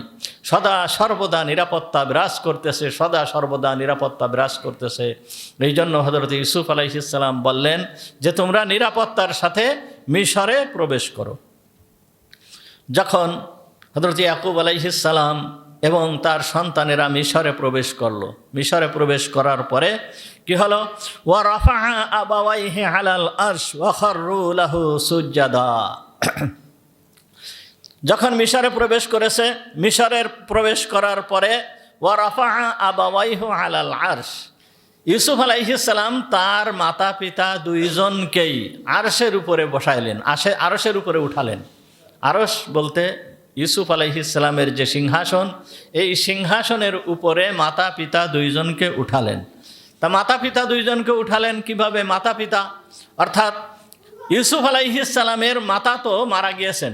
সদা সর্বদা নিরাপত্তা বিরাজ করতেছে, সদা সর্বদা নিরাপত্তা বিরাজ করতেছে। এই জন্য হযরত ইউসুফ আলাইহিস সালাম বললেন যে তোমরা নিরাপত্তার সাথে মিশরে প্রবেশ করো। যখন হযরত ইয়াকুব আলাইহিস সালাম এবং তার সন্তানেরা মিশরে প্রবেশ করলো, মিশরে প্রবেশ করার পরে কি হলো, ওয়া রাফাআ আবাওয়াইহি আলাল আরশ ওয়া খাররু লাহু সুজদা। যখন মিশরে প্রবেশ করেছে, মিশরের প্রবেশ করার পরে ওয়া রাফাআ আবাওয়াইহি আলাল আরশ, ইউসুফ আলাইহিস সালাম তার মাতা পিতা দুইজনকেই আরশের উপরে বসাইলেন, আরশের উপরে উঠালেন। আরশ বলতে ইউসুফ আলাইহিস সালামের যে সিংহাসন, এই সিংহাসনের উপরে মাতা পিতা দুইজনকে উঠালেন। তা মাতা পিতা দুইজনকে উঠালেন কিভাবে? মাতা পিতা অর্থাৎ ইউসুফ আলাইহিস সালামের মাতা তো মারা গিয়েছেন,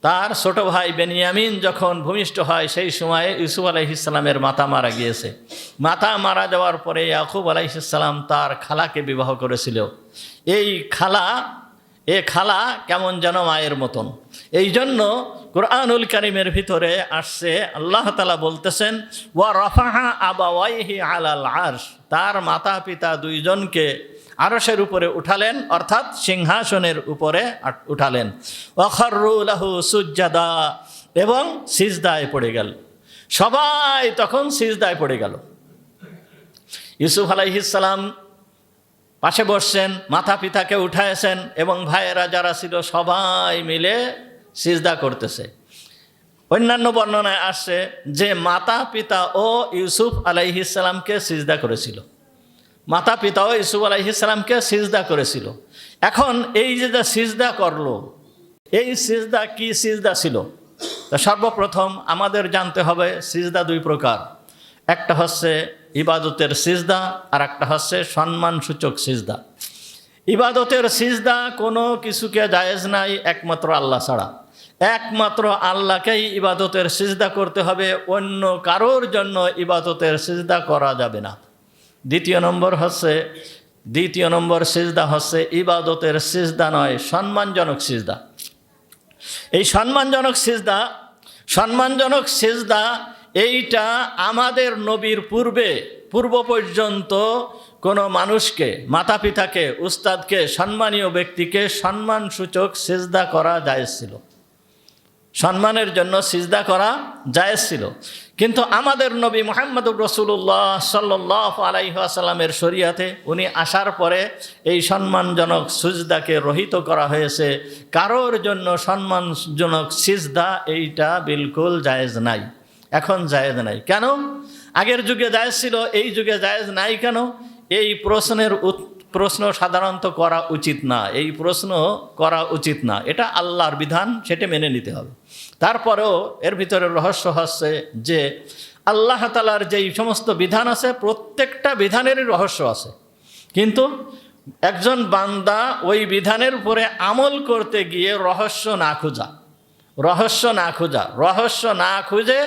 তার ছোট ভাই বেনিয়ামিন যখন ভূমিষ্ঠ হয় সেই সময়ে ইউসুফ আলাইহিস সালামের মাতা মারা গিয়েছে। মাতা মারা যাওয়ার পরে ইয়াকুব আলাইহিস সালাম তার খালাকে বিবাহ করেছিল। এই খালা কেমন যেন মায়ের মতন। এই জন্য কুরআনুল কারীমের ভিতরে আসছে, আল্লাহ তাআলা বলতেছেন ওয়া রাফাআ আবাওয়াইহি আলাল আরশ, তার মাতা পিতা দুইজনকে আরশের উপরে উঠালেন, অর্থাৎ সিংহাসনের উপরে উঠালেন। ওয়া খাররু লাহু সুজদা, এবং সিজদায় পড়ে গেল। সবাই তখন সিজদায় পড়ে গেল। ইউসুফ আলাইহিস সালাম পাশে বসছেন, মাতা পিতাকে উঠাইছেন এবং ভাইয়েরা যারা ছিল সবাই মিলে সিজদা করতেছে। অন্যান্য বর্ণনায় আসছে যে মাতা পিতা ও ইউসুফ আলাইহিস সালামকে সিজদা করেছিল। মাতা পিতাও ইউসুফ আলাইহিস সালামকে সিজদা করেছিল। এখন এই যে সিজদা করলো, এই সিজদা কি সিজদা ছিল? তো সর্বপ্রথম আমাদের জানতে হবে সিজদা দুই প্রকার, একটা হচ্ছে ইবাদতের সিজদা আর একটা হচ্ছে সম্মানসূচক সিজদা। ইবাদতের সিজদা কোনো কিছুকে জায়েজ নাই একমাত্র আল্লাহ ছাড়া, একমাত্র আল্লাহকেই ইবাদতের সিজদা করতে হবে, অন্য কারোর জন্য ইবাদতের সিজদা করা যাবে না। দ্বিতীয় নম্বর সিজদা হচ্ছে ইবাদতের সিজদা নয়, সম্মানজনক সিজদা। এই সম্মানজনক সিজদা এইটা আমাদের নবীর পূর্ব পর্যন্ত কোনো মানুষকে, মাতা পিতাকে, উস্তাদকে, সম্মানীয় ব্যক্তিকে সম্মানসূচক সিজদা করা জায়েজ ছিল, সম্মানের জন্য সিজদা করা জায়েজ ছিল। কিন্তু আমাদের নবী মুহাম্মদুর রাসূলুল্লাহ সাল্লাল্লাহু আলাইহি ওয়াসাল্লামের শরীয়তে উনি আসার পরে এই সম্মানজনক সিজদাকে রহিত করা হয়েছে। কারোর জন্য সম্মানজনক সিজদা এইটা বিলকুল জায়েজ নাই, এখন জায়েজ নাই। কেন? আগের যুগে জায়েজ ছিল, এই যুগে জায়েজ নাই কেন? এই প্রশ্ন সাধারণত করা উচিত না, এই প্রশ্ন করা উচিত না, এটা আল্লাহর বিধান, সেটা মেনে নিতে হবে। তারপরেও এর ভিতরে রহস্য হচ্ছে যে আল্লাহ তাআলার যেই সমস্ত বিধান আছে প্রত্যেকটা বিধানেরই রহস্য আছে, কিন্তু একজন বান্দা ওই বিধানের উপরে আমল করতে গিয়ে রহস্য না খুঁজে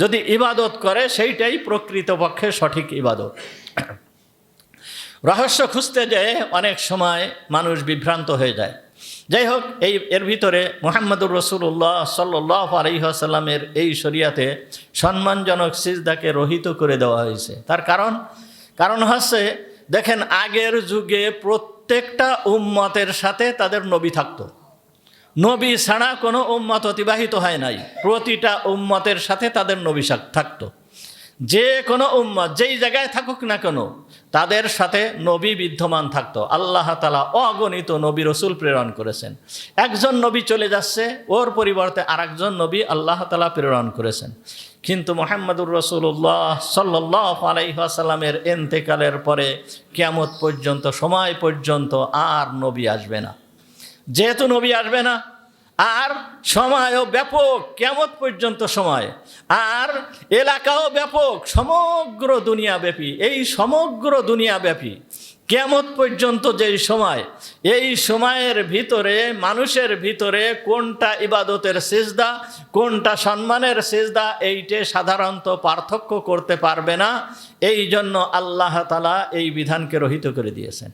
যদি ইবাদত করে সেইটাই প্রকৃতপক্ষে সঠিক ইবাদত। রহস্য খুঁজতে যেয়ে অনেক সময় মানুষ বিভ্রান্ত হয়ে যায়। যাই হোক, এর ভিতরে মুহাম্মদুর রাসূলুল্লাহ সাল্লাল্লাহু আলাইহি ওয়াসাল্লামের এই শরিয়াতে সম্মানজনক সিজদাকে রহিত করে দেওয়া হয়েছে। তার কারণ হচ্ছে, দেখেন আগের যুগে প্রত্যেকটা উম্মতের সাথে তাদের নবী থাকতো, নবী ছাড়া কোনো উম্মত অতিবাহিত হয় নাই, প্রতিটা উম্মতের সাথে তাদের নবী থাকতো। যে কোনো উম্মত যেই জায়গায় থাকুক না কেন তাদের সাথে নবী বিদ্যমান থাকতো। আল্লাহ তাআলা অগণিত নবী রসুল প্রেরণ করেছেন, একজন নবী চলে যাচ্ছে, ওর পরিবর্তে আরেকজন নবী আল্লাহ তাআলা প্রেরণ করেছেন। কিন্তু মুহাম্মদুর রাসূলুল্লাহ সাল্লাল্লাহু আলাইহি ওয়াসাল্লামের ইন্তেকালের পরে কিয়ামত পর্যন্ত, সময় পর্যন্ত আর নবী আসবে না। যেহেতু নবী আসবে না, আর সময়ও ব্যাপক, কিয়ামত পর্যন্ত সময়, আর এলাকাও ব্যাপক, সমগ্র দুনিয়াব্যাপী, এই সমগ্র দুনিয়াব্যাপী কিয়ামত পর্যন্ত যেই সময়, এই সময়ের ভিতরে মানুষের ভিতরে কোনটা ইবাদতের সিজদা, কোনটা সম্মানের সিজদা, এইটে সাধারণত পার্থক্য করতে পারবে না। এই জন্য আল্লাহ তাআলা এই বিধানকে রহিত করে দিয়েছেন।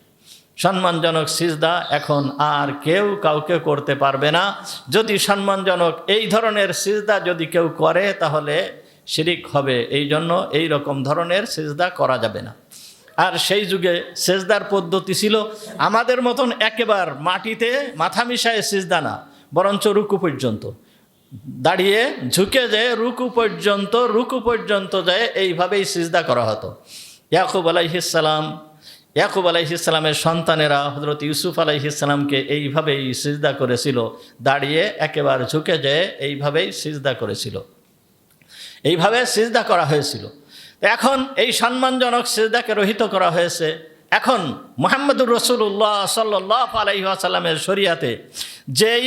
সম্মানজনক সিজদা এখন আর কেউ কাউকে করতে পারবে না। যদি সম্মানজনক এই ধরনের সিজদা যদি কেউ করে তাহলে শিরিক হবে, এই জন্য এই রকম ধরনের সিজদা করা যাবে না। আর সেই যুগে সিজদার পদ্ধতি ছিল আমাদের মতন একেবারে মাটিতে মাথা মিশায় সিজদা না, বরঞ্চ রুকু পর্যন্ত দাঁড়িয়ে ঝুঁকে যেয়ে রুকু পর্যন্ত যায় এইভাবেই সিজদা করা হতো। ইয়াকুব আলাইহিস সালামের সন্তানেরা হযরত ইউসুফ আলাইহিস সালামকে এইভাবেই সিজদা করেছিল, দাঁড়িয়ে একেবারে ঝুঁকে যেয়ে এইভাবেই সিজদা করেছিল, এইভাবে সিজদা করা হয়েছিল। এখন এই সম্মানজনক সিজদাকে রহিত করা হয়েছে। এখন মুহাম্মদুর রাসূলুল্লাহ সাল্লাল্লাহু আলাইহি ওয়াসাল্লামের শরিয়াতে যেই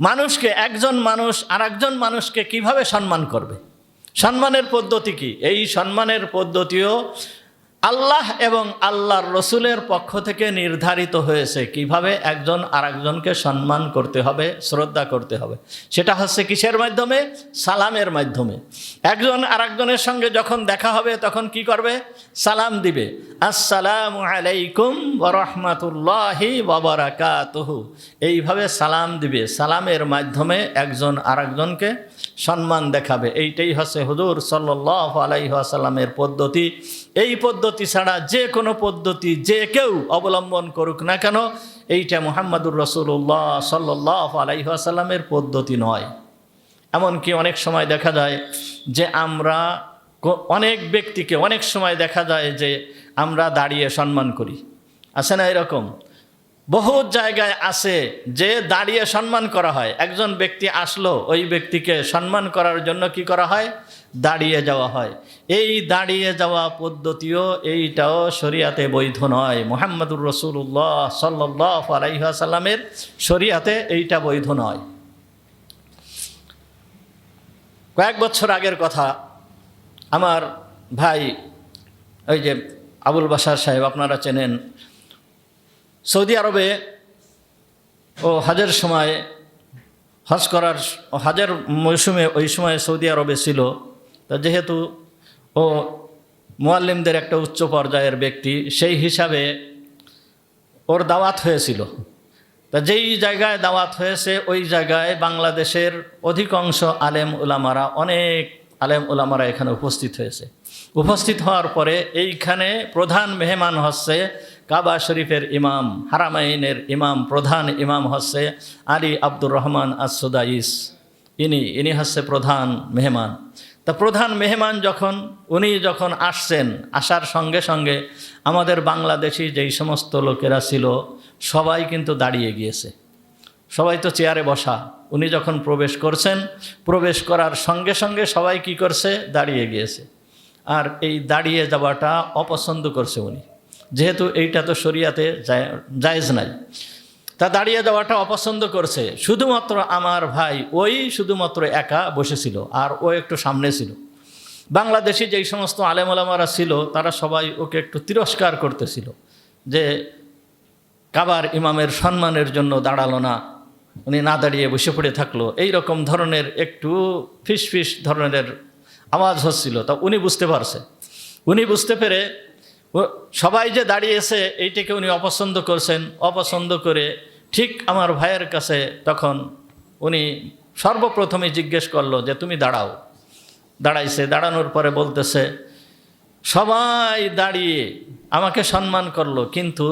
মানুষকে, একজন মানুষ আরেকজন মানুষকে কিভাবে সম্মান করবে, সম্মানের পদ্ধতি কি, এই সম্মানের পদ্ধতিও আল্লাহ এবং আল্লাহর রসুলের পক্ষ থেকে নির্ধারিত হয়েছে কিভাবে একজন আরেকজনকে সম্মান করতে হবে, শ্রদ্ধা করতে হবে। সেটা হচ্ছে কিসের মাধ্যমে? সালামের মাধ্যমে। একজন আরেকজনের সঙ্গে যখন দেখা হবে তখন কি করবে? সালাম দিবে, আসসালামু আলাইকুম ওয়া রাহমাতুল্লাহি ওয়া বারাকাতুহু, এইভাবে সালাম দিবে। সালামের মাধ্যমে একজন আরেকজনকে সম্মান দেখাবে। এইটাই হচ্ছে হুজুর সাল্লাল্লাহু আলাইহি ওয়াসাল্লামের পদ্ধতি। এই পদ্ধতি ছাড়া যে কোনো পদ্ধতি যে কেউ অবলম্বন করুক না কেন, এইটা মুহাম্মদুর রাসূলুল্লাহ সাল্লাল্লাহু আলাইহি ওয়াসাল্লামের পদ্ধতি নয়। এমনকি অনেক সময় দেখা যায় যে আমরা অনেক ব্যক্তিকে, অনেক সময় দেখা যায় যে আমরা দাঁড়িয়ে সম্মান করি, আছে না এরকম? বহুত জায়গায় আছে যে দাঁড়িয়ে সম্মান করা হয়। একজন ব্যক্তি আসলো, ওই ব্যক্তিকে সম্মান করার জন্য কি করা হয়? দাঁড়িয়ে যাওয়া হয়। এই দাঁড়িয়ে যাওয়া পদ্ধতিও এইটাও শরিয়াতে বৈধ নয়। মুহাম্মদুর রাসূলুল্লাহ সাল্লাল্লাহু আলাইহি ওয়াসাল্লামের শরিয়াতে এইটা বৈধ নয়। কয়েক বছর আগের কথা, আমার ভাই ওই যে আবুল বাশার সাহেব, আপনারা চেনেন, সৌদি আরবে ও হজের সময় হজের মৌসুমে ওই সময় সৌদি আরবে ছিল। তা যেহেতু ও মুআল্লিমদের একটা উচ্চ পর্যায়ের ব্যক্তি, সেই হিসাবে ওর দাওয়াত হয়েছিল। তা যেই জায়গায় দাওয়াত হয়েছে ওই জায়গায় বাংলাদেশের অধিকাংশ আলেম উলামারা, অনেক আলেম উলামারা এখানে উপস্থিত হয়েছে। উপস্থিত হওয়ার পরে এইখানে প্রধান মেহমান হচ্ছে কাবা শরীফের ইমাম, হারামাইনের ইমাম, প্রধান ইমাম হচ্ছে আলী আব্দুর রহমান আস-সুদাইস। ইনি হচ্ছে প্রধান মেহমান। তা প্রধান মেহমান উনি যখন আসছেন, আসার সঙ্গে সঙ্গে আমাদের বাংলাদেশি যেই সমস্ত লোকেরা ছিল সবাই কিন্তু দাঁড়িয়ে গিয়েছে। সবাই তো চেয়ারে বসা। উনি যখন প্রবেশ করছেন, প্রবেশ করার সঙ্গে সঙ্গে সবাই কি করছে? দাঁড়িয়ে গিয়েছে। আর এই দাঁড়িয়ে যাওয়াটা অপছন্দ করছে উনি, যেহেতু এইটা তো শরিয়াতে জায়েজ নাই। তা দাঁড়িয়ে যাওয়াটা অপছন্দ করছে। শুধুমাত্র আমার ভাই শুধুমাত্র একা বসেছিল, আর ও একটু সামনে ছিল। বাংলাদেশি যেই সমস্ত আলেম ওলামারা ছিল তারা সবাই ওকে একটু তিরস্কার করতেছিল যে কাবার ইমামের সম্মানের জন্য দাঁড়ালো না, উনি না দাঁড়িয়ে বসে পড়ে থাকলো, এই রকম ধরনের একটু ফিস ধরনের আওয়াজ হচ্ছিল। তা উনি বুঝতে পারছে। উনি বুঝতে পেরে সবাই যে দাঁড়িয়েছে এইটাকে উনি অপছন্দ করছেন। অপছন্দ করে ঠিক আমার ভাইয়ের কাছে তখন উনি সর্বপ্রথমে জিজ্ঞেস করলো যে তুমি দাঁড়াও। দাঁড়াইছে। দাঁড়ানোর পরে বলতেছে, সবাই দাঁড়িয়ে আমাকে সম্মান করলো, কিন্তু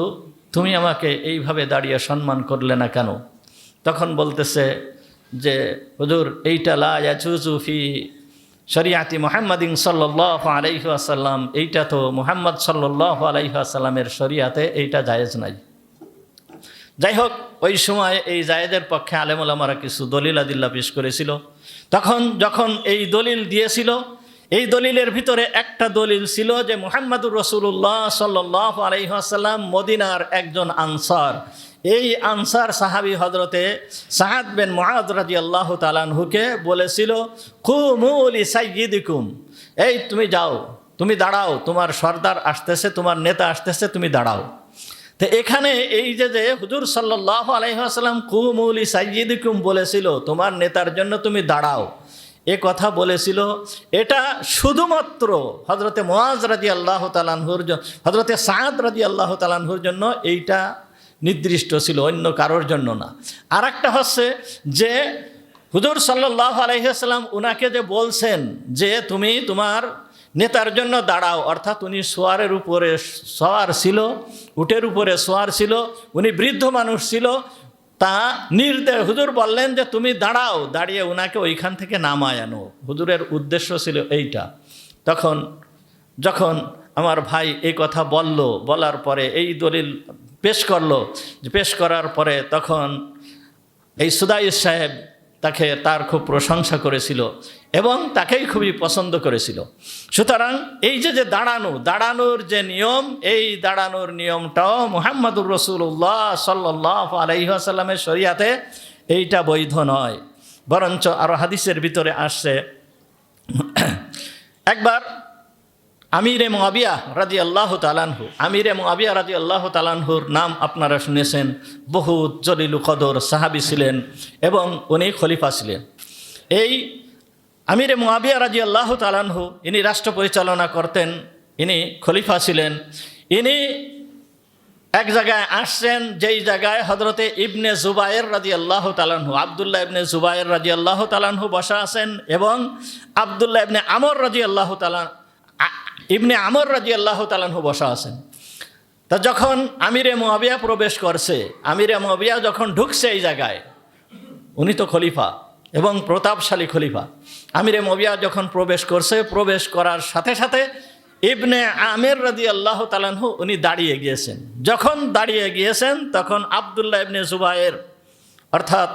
তুমি আমাকে এইভাবে দাঁড়িয়ে সম্মান করলে না কেন? তখন বলতেছে যে হুজুর, এইটা লা ইয়াজুজু ফি শরিয়াতি মুহাম্মাদিন সাল্লাল্লাহু আলাইহি ওয়াসাল্লাম, এইটা তো মুহাম্মদ সাল্লাল্লাহু আলাইহি ওয়াসাল্লামের শরিয়াতে এইটা জায়েজ নাই। যাই হোক, ওই সময় এই জায়েজের পক্ষে আলেম ওলামারা কিছু দলিল আদিল্লা পেশ করেছিল। তখন যখন এই দলিল দিয়েছিল, এই দলিলের ভিতরে একটা দলিল ছিল যে মুহাম্মদুর রাসূলুল্লাহ সাল্লাল্লাহু আলাইহি ওয়াসাল্লাম মদিনার একজন আনসার। এই আনসার সাহাবী হযরতে সাআদ বিন মুআয রাদিয়াল্লাহু তাআলা আনহুকে বলেছিল, কুমু লিসাইয়্যিদিকুম, এই তুমি যাও, তুমি দাঁড়াও, তোমার সর্দার আসতেছে, তোমার নেতা আসতেছে, তুমি দাঁড়াও। তো এখানে এই যে হুজুর সাল্লাল্লাহু আলাইহি ওয়াসাল্লাম কুমু লিসাইয়্যিদিকুম বলেছিল, তোমার নেতার জন্য তুমি দাঁড়াও, এ কথা বলেছিল, এটা শুধুমাত্র হযরতে মুআয রাদিয়াল্লাহু তাআলা আনহুর জন্য, হযরতে সাআদ রাদিয়াল্লাহু তাআলা আনহুর জন্য এইটা নির্দিষ্ট ছিল, অন্য কারোর জন্য না। আর একটা হচ্ছে যে হুজুর সাল্লাল্লাহু আলাইহি ওয়াসাল্লাম উনাকে যে বলছেন যে তুমি তোমার নেতার জন্য দাঁড়াও, অর্থাৎ উনি সোয়ারের উপরে সওয়ার ছিল, উটের উপরে সোয়ার ছিল, উনি বৃদ্ধ মানুষ ছিল। তা নির্দেশ হুজুর বললেন যে তুমি দাঁড়াও, দাঁড়িয়ে উনাকে ওইখান থেকে নামায় আনো। হুজুরের উদ্দেশ্য ছিল এইটা। তখন যখন আমার ভাই এই কথা বলার পরে এই দলিল পেশ করলো, পেশ করার পরে তখন এই সুদাইস সাহেব তার খুব প্রশংসা করেছিল এবং তাকেই খুবই পছন্দ করেছিল। সুতরাং এই যে দাঁড়ানোর যে নিয়ম, এই দাঁড়ানোর নিয়মটাও মুহাম্মদুর রাসূলুল্লাহ সাল্লাল্লাহু আলাইহি ওয়াসাল্লামের শরিয়াতে এইটা বৈধ নয়। বরঞ্চ আরও হাদিসের ভিতরে আসছে, একবার আমিরে মুআবিয়া রাদিয়াল্লাহু তাআলা আনহু, আমিরে মুআবিয়া রাদিয়াল্লাহু তাআলা আনহুর নাম আপনারা শুনেছেন, বহুত জলিল কদর সাহাবী ছিলেন এবং উনি খলিফা ছিলেন। এই আমিরে মুআবিয়া রাদিয়াল্লাহু তাআলা আনহু ইনি রাষ্ট্র পরিচালনা করতেন, ইনি খলিফা ছিলেন। ইনি এক জায়গায় আসছেন, যেই জায়গায় হযরতে ইবনে জুবায়ের রাদিয়াল্লাহু তাআলা আনহু, আব্দুল্লাহ ইবনে জুবায়ের রাদিয়াল্লাহু তাআলা আনহু বসা আছেন এবং আব্দুল্লাহ ইবনে আমর রাদিয়াল্লাহু তাআলা বসা আছেন। তা যখন আমিরে মুআবিয়া প্রবেশ করছে, আমিরে মুআবিয়া যখন ঢুকছে এই জায়গায়, উনি তো খলিফা এবং প্রতাপশালী খলিফা। আমিরে মুআবিয়া যখন প্রবেশ করছে, প্রবেশ করার সাথে সাথে ইবনে আমের রাদিয়াল্লাহু তাআলা আনহু উনি দাঁড়িয়ে গিয়েছেন। যখন দাঁড়িয়ে গিয়েছেন তখন আব্দুল্লাহ ইবনে জুবায়ের অর্থাৎ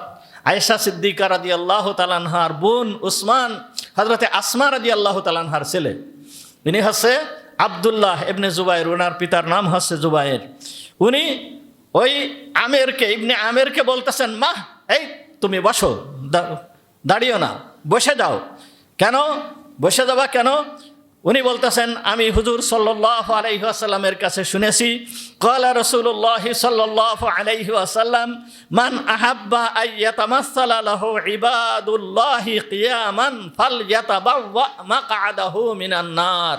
আয়েশা সিদ্দিকা রাদিয়াল্লাহু তাআলা আনহার বোন উসমান হযরতে আসমা রাদিয়াল্লাহু তাআলা আনহার ছেলে, ইনি হচ্ছে আব্দুল্লাহ ইবনে জুবায়ের, ওনার পিতার নাম হচ্ছে জুবায়ের। উনি ওই আমেরকে, ইবনে আমেরকে বলতেছেন, মা এই তুমি বসো, দাঁড়িও না, বসে যাও। কেন বসে যাবা কেন? উনি বলতেছেন, আমি হুজুর সাল্লাল্লাহু আলাইহি ওয়াসাল্লামের কাছে শুনেছি, ক্বালা রাসূলুল্লাহ সাল্লাল্লাহু আলাইহি ওয়াসাল্লাম, মান আহাব্বা আইয়াতামাসসালা লাহু ইবাদুল্লাহি কিয়ামান ফালইয়াতাবাওয়া মাকআদাহু মিনান নার।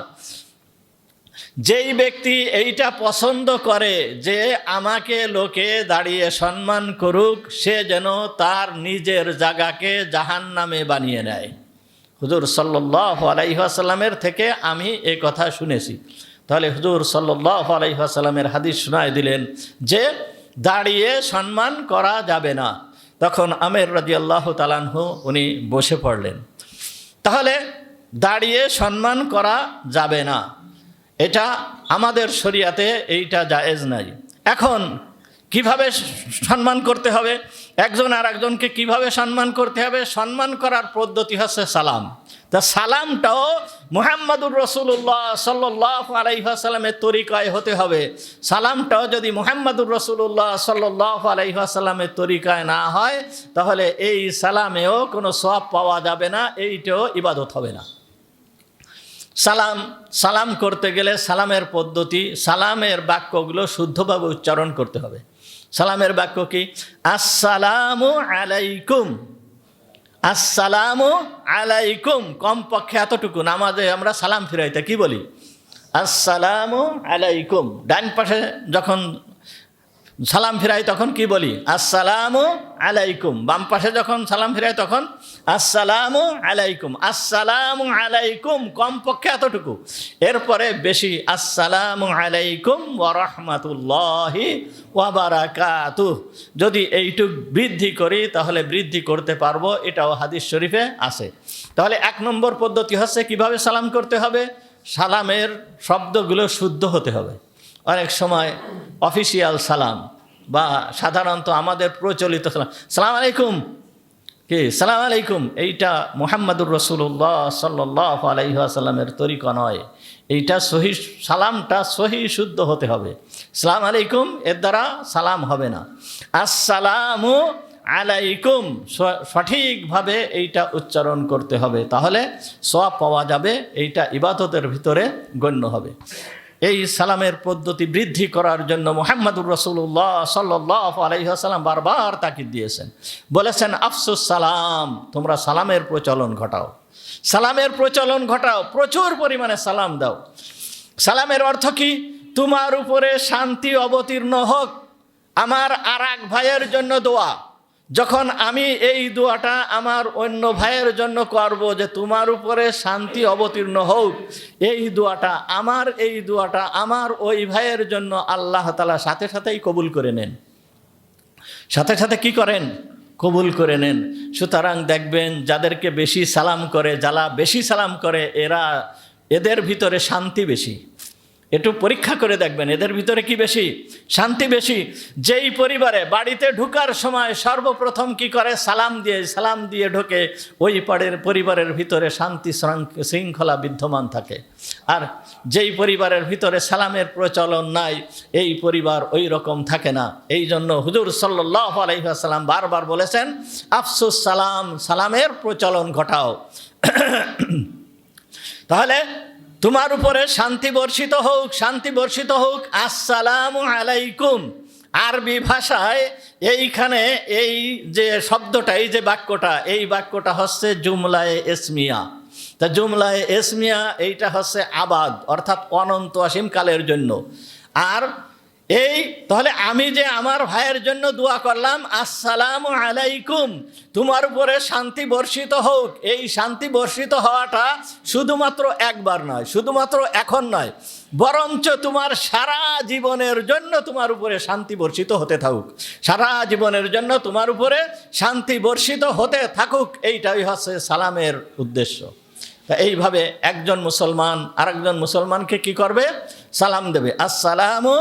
যেই ব্যক্তি এইটা পছন্দ করে যে আমাকে লোকে দাঁড়িয়ে সম্মান করুক, সে যেন তার নিজের জায়গাকে জাহান্নামে বানিয়ে নেয়। হুজুর সাল্লাল্লাহু আলাইহি ওয়াসাল্লামের থেকে আমি এই কথা শুনেছি। তাহলে হুজুর সাল্লাল্লাহু আলাইহি ওয়াসাল্লামের হাদিস শোনায় দিলেন যে দাঁড়িয়ে সম্মান করা যাবে না। তখন আমের রাদিয়াল্লাহু তাআলা আনহু উনি বসে পড়লেন। তাহলে দাঁড়িয়ে সম্মান করা যাবে না, এটা আমাদের শরিয়াতে এইটা জায়েজ নাই। এখন কিভাবে সম্মান করতে হবে, একজন আর একজনকে কিভাবে সম্মান করতে হবে? সম্মান করার পদ্ধতি হচ্ছে সালাম। তা সালামটাও মুহাম্মাদুর রাসূলুল্লাহ সাল্লাল্লাহু আলাইহি ওয়াসাল্লামের তরিকায় হতে হবে। সালামটাও যদি মুহাম্মাদুর রাসূলুল্লাহ সাল্লাল্লাহু আলাইহি ওয়াসাল্লামের তরিকায় না হয়, তাহলে এই সালামেও কোনো সওয়াব পাওয়া যাবে না, এইটাও ইবাদত হবে না। সালাম করতে গেলে সালামের পদ্ধতি, সালামের বাক্যগুলো শুদ্ধভাবে উচ্চারণ করতে হবে। সালামের বাক্য কি? আসসালামু আলাইকুম, আসসালামু আলাইকুম। কমপক্ষে এতটুকু নামাজে আমরা সালাম ফিরাইতে কি বলি? আসসালামু আলাইকুম। ডান পাশে যখন সালাম ফিরাই তখন কি বলি? আসসালামু আলাইকুম। বাম পাশে যখন সালাম ফিরাই তখন আসসালামু আলাইকুম। আসসালামু আলাইকুম কমপক্ষে এতটুকু। এরপরে বেশি আসসালামু আলাইকুম ওয়া রাহমাতুল্লাহি ওয়া বারাকাতুহু। যদি এইটুক বৃদ্ধি করি তাহলে বৃদ্ধি করতে পারবো, এটাও হাদিস শরীফে আছে। তাহলে 1 নম্বর পদ্ধতি হচ্ছে কিভাবে সালাম করতে হবে। সালামের শব্দগুলো শুদ্ধ হতে হবে। অনেক সময় অফিসিয়াল সালাম বা সাধারণত আমাদের প্রচলিত সালাম, সালাম আলাইকুম, কি সালাম আলাইকুম, এইটা মুহাম্মাদুর রাসূলুল্লাহ সাল্লাল্লাহু আলাইহি ওয়াসাল্লামের তরিকা নয়। এইটা সহি, সালামটা সহি শুদ্ধ হতে হবে। সালাম আলাইকুম এর দ্বারা সালাম হবে না। আসসালামু আলাইকুম সঠিকভাবে এইটা উচ্চারণ করতে হবে, তাহলে সওয়াব পাওয়া যাবে, এইটা ইবাদতের ভিতরে গণ্য হবে। এই সালামের পদ্ধতি বৃদ্ধি করার জন্য মুহাম্মাদুর রাসূলুল্লাহ সাল্লাল্লাহু আলাইহি ওয়াসাল্লাম বারবার তাকিদ দিয়েছেন, বলেছেন আফসুস সালাম, তোমরা সালামের প্রচলন ঘটাও, সালামের প্রচলন ঘটাও, প্রচুর পরিমাণে সালাম দাও। সালামের অর্থ কি? তোমার উপরে শান্তি অবতীর্ণ হোক। আমার আর এক ভাইয়ের জন্য দোয়া, যখন আমি এই দোয়াটা আমার অন্য ভাইয়ের জন্য করব যে তোমার উপরে শান্তি অবতীর্ণ হোক, এই দোয়াটা আমার ওই ভাইয়ের জন্য আল্লাহ তাআলা সাথে সাথেই কবুল করে নেন, সাথে সাথে কি করেন? কবুল করে নেন। সুতরাং দেখবেন যাদেরকে বেশি সালাম করে, যারা বেশি সালাম করে, এদের ভিতরে শান্তি বেশি। একটু পরীক্ষা করে দেখবেন এদের ভিতরে কি বেশি? শান্তি বেশি। যেই পরিবারে বাড়িতে ঢোকার সময় সর্বপ্রথম কি করে? সালাম দিয়ে ঢোকে, ওই পরিবারের ভিতরে শান্তি শৃঙ্খলা বিদ্যমান থাকে। আর যেই পরিবারের ভিতরে সালামের প্রচলন নাই, এই পরিবার ওই রকম থাকে না। এই জন্য হুজুর সাল্লাল্লাহু আলাইহি ওয়াসাল্লাম বারবার বলেছেন আফসুস সালাম, সালামের প্রচলন ঘটাও। তাহলে তোমার উপরে শান্তি বর্ষিত হোক, শান্তি বর্ষিত হোক। আসসালামু আলাইকুম আরবি ভাষায় এইখানে এই যে শব্দটা, এই যে বাক্যটা, এই বাক্যটা হচ্ছে জুমলায়ে ইসমিয়া। তা জুমলায়ে ইসমিয়া এইটা হচ্ছে আবাদ, অর্থাৎ অনন্ত অসীম কালের জন্য। আর তাহলে আমি যে আমার ভাইয়ের জন্য দোয়া করলাম আসসালামু আলাইকুম, তোমার উপরে শান্তি বর্ষিত হোক, এই শান্তি বর্ষিত হওয়াটা শুধুমাত্র একবার নয়, শুধুমাত্র এখন নয়, বরঞ্চ তোমার সারা জীবনের জন্য তোমার উপরে শান্তি বর্ষিত হতে থাকুক, সারা জীবনের জন্য তোমার উপরে শান্তি বর্ষিত হতে থাকুক। এইটাই হচ্ছে সালামের উদ্দেশ্য। তা এইভাবে একজন মুসলমান আরেকজন মুসলমানকে কি করবে? সালাম দেবে। আসসালামু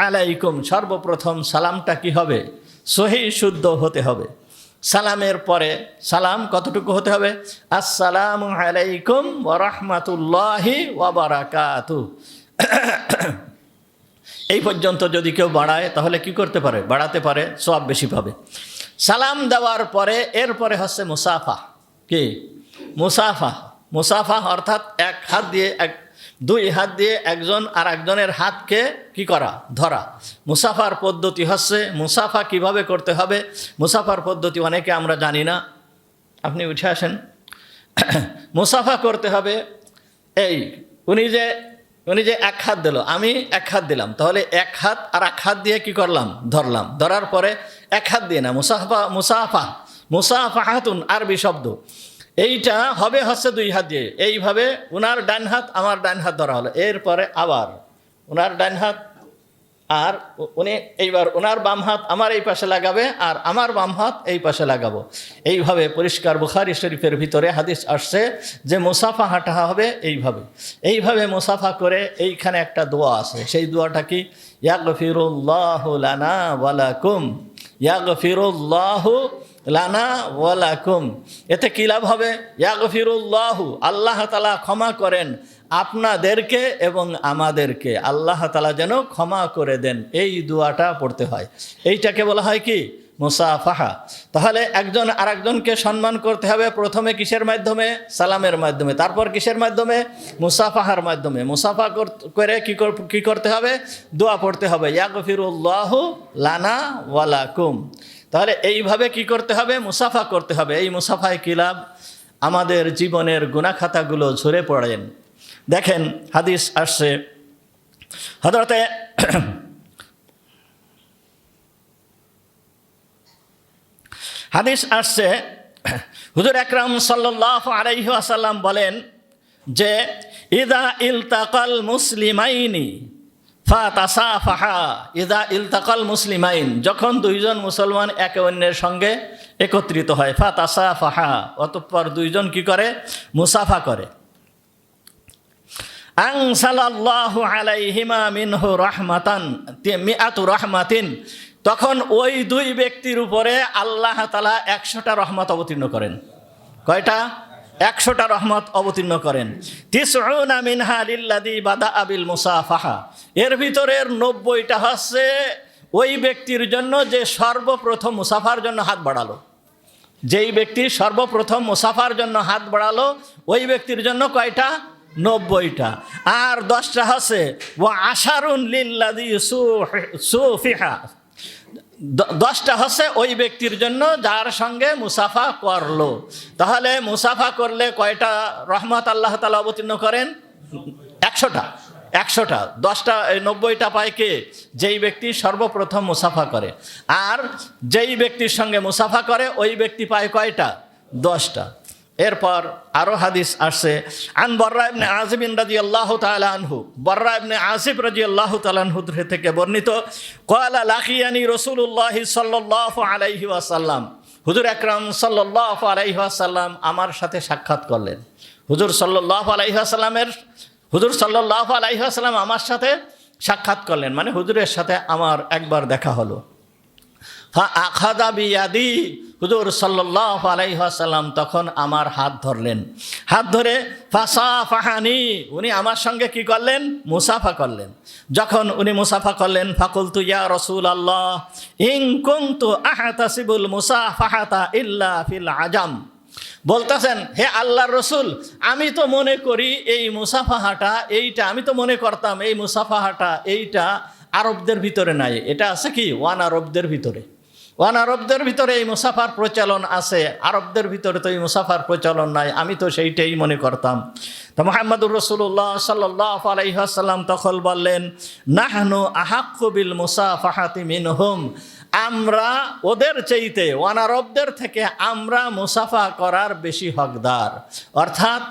আলাইকুম, সর্বপ্রথম সালামটা কি হবে? সহি শুদ্ধ হতে হবে। সালামের পরে সালাম কতটুকু হতে হবে? আসসালামু আলাইকুম ওয়া রাহমাতুল্লাহি ওয়া বারাকাতুহু। এই পর্যন্ত যদি কেউ বাড়ায় তাহলে কি করতে পারে? বাড়াতে পারে, সওয়াব বেশি পাবে। সালাম দেওয়ার পরে এরপরে হচ্ছে মুসাফা। কি মুসাফা? মুসাফা অর্থাৎ এক হাত দিয়ে দুই হাত দিয়ে একজন আর একজনের হাতকে কি করা? ধরা। মুসাফার পদ্ধতি হচ্ছে, মুসাফা কিভাবে করতে হবে মুসাফার পদ্ধতি অনেকে আমরা জানি না। আপনি উঠে আসেন। মুসাফা করতে হবে এই, উনি যে এক হাত দিল, আমি এক হাত দিলাম, তাহলে এক হাত আর এক হাত দিয়ে কি করলাম? ধরলাম। ধরার পরে এক হাত দিয়ে না, মুসাফাহাতুন আরবি শব্দ, এইটা হবে হচ্ছে দুই হাত দিয়ে। এইভাবে উনার ডান হাত আমার ডান হাত ধরা হলো, এরপরে আবার উনার ডান হাত আর উনি এইবার ওনার বাম হাত আমার এই পাশে লাগাবে আর আমার বাম হাত এই পাশে লাগাবো। এইভাবে পরিষ্কার বুখারী শরীফের ভিতরে হাদিস আসছে যে মুসাফা হাঁটা হবে এইভাবে মুসাফা করে। এইখানে একটা দোয়া আছে, সেই দোয়াটা কি? ইয়াগফিরুল্লাহু লানা ওয়া লাকুম, ইয়াগফিরুল্লাহু লানা ওয়া লাকুম। এতে কী লাভ হবে? ইয়াগফিরুল্লাহু, আল্লাহ তাআলা ক্ষমা করেন আপনাদেরকে এবং আমাদেরকে, আল্লাহ তাআলা যেন ক্ষমা করে দেন। এই দোয়াটা পড়তে হয়। এইটাকে বলা হয় কি? মুসাফাহা। তাহলে একজন আরেকজনকে সম্মান করতে হবে প্রথমে কিসের মাধ্যমে? সালামের মাধ্যমে। তারপর কিসের মাধ্যমে? মুসাফাহার মাধ্যমে। মুসাফা করে কি করতে হবে? দোয়া পড়তে হবে, ইয়াগফিরুল্লাহু লানা ওয়া লাকুম। তাহলে এইভাবে কি করতে হবে? মুসাফা করতে হবে। এই মুসাফায় কী লাভ? আমাদের জীবনের গুনাহ খাতাগুলো ঝরে পড়েন। দেখেন হাদিস আসছে, হযরতে হুজুর আকরাম সাল্লাল্লাহু আলাইহি ওয়াসাল্লাম বলেন যে ইযা ইলতাকাল মুসলিমাইনি ফাতাসাফাহা, ইযা ইলতাকাল মুসলিমাইন, যখন দুইজন মুসলমান একে অন্যের সঙ্গে একত্রিত হয়, ফাতাসাফাহা, অতঃপর দুইজন কি করে? মুসাফা করে। আনসালাল্লাহু আলাইহিমা মিনহু রাহমাতান মিআতু রাহমাতিন, তখন ওই দুই ব্যক্তির উপরে আল্লাহ তাআলা 100টা রহমত অবতীর্ণ করেন। কয়টা? 100টা রহমত অবতীর্ণ করেন। তিসউনা মিনহা লিল্লাযী বাদাআ বিল মুসাফাহা, এর ভিতরের 90টা হচ্ছে ওই ব্যক্তির জন্য যে সর্বপ্রথম মুসাফার জন্য হাত বাড়ালো। যেই ব্যক্তি সর্বপ্রথম মুসাফার জন্য হাত বাড়ালো ওই ব্যক্তির জন্য কয়টা? 90টা। আর 10টা হচ্ছে ওয়া আশারুন লিল্লাযী সুফিহা, 10টা হচ্ছে ওই ব্যক্তির জন্য যার সঙ্গে মুসাফা করলো। তাহলে মুসাফা করলে কয়টা রহমত আল্লাহ তাআলা অবতীর্ণ করেন? 100টা। 10টা 90টা পায় কে? যেই ব্যক্তি সর্বপ্রথম মুসাফা করে। আর যেই ব্যক্তির সঙ্গে মুসাফা করে ওই ব্যক্তি পায় কয়টা? 10টা। এরপর আরো হাদিস আসছে, আন বাররা ইবনে আযিব রাদিয়াল্লাহু তাআলা আনহু, বাররা ইবনে আযিব রাদিয়াল্লাহু তাআলা আনহু থেকে বর্ণিত, ক্বালা লাকিয়ানি রাসূলুল্লাহ সাল্লাল্লাহু আলাইহি ওয়াসাল্লাম, হুজুর আকরাম সাল্লাল্লাহু আলাইহি ওয়াসাল্লাম আমার সাথে সাক্ষাৎ করলেন। হুজুর সাল্লাল্লাহু আলাইহি ওয়াসাল্লাম আমার সাথে সাক্ষাৎ করলেন, মানে হুজুরের সাথে আমার একবার দেখা হলো। ফাআখাযা বিয়াদি, হুজুর সাল্লাল্লাহু আলাইহি ওয়াসাল্লাম তখন আমার হাত ধরলেন। হাত ধরে ফাসাফাহানি, উনি আমার সঙ্গে কি করলেন? মুসাফা করলেন। যখন উনি মুসাফা করলেন, ফাকুলতু ইয়া রাসূলুল্লাহ ইন কুনতু আহতাসিবুল মুসাফাহাতা ইল্লা ফিল আজাম, বলতেছেন হে আল্লাহর রসুল, আমি তো মনে করি এই মুসাফাহাটা, এইটা আমি তো মনে করতাম এই মুসাফাহাটা এইটা আরবদের ভিতরে নাই, এটা আছে কি ওয়ান আরবদের ভিতরে এই মুসাফার প্রচলন আছে, আরবদের ভিতরে তো এই মুসাফার প্রচলন নাই, আমি তো সেইটাই মনে করতাম। তো মুহাম্মদুর রাসূলুল্লাহ সাল্লাল্লাহু আলাইহি ওয়াসাল্লাম তখন বললেন, নাহনু আহাক্কু বিল মুসাফাহাতি মিনহুম, আমরা ওদের চাইতে অনারবদের থেকে আমরা মুসাফা করার বেশি হকদার, অর্থাৎ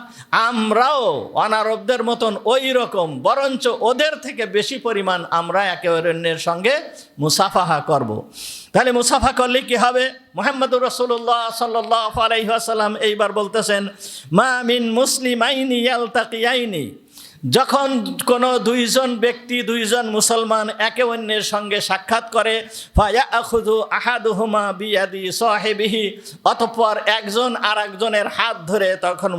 আমরাও অনারবদের মতন ওই রকম, বরঞ্চ ওদের থেকে বেশি পরিমাণ আমরা একে অন্যের সঙ্গে মুসাফাহা করব। তাহলে মুসাফা করলে কি হবে? মুহাম্মদুর রাসূলুল্লাহ সাল্লাল্লাহু আলাইহি ওয়াসাল্লাম এইবার বলতেছেন, মা মিন মুসলিমাইনি ইয়ালতাকিয়াইনি, যখন কোনো দুইজন ব্যক্তি, দুইজন মুসলমান একে অন্যের সঙ্গে সাক্ষাৎ করে, ফায়াখুযু আহাদুহুমা বিয়াদি সাহিবিহি, অতঃপর একজন আর একজনের হাত ধরে তখন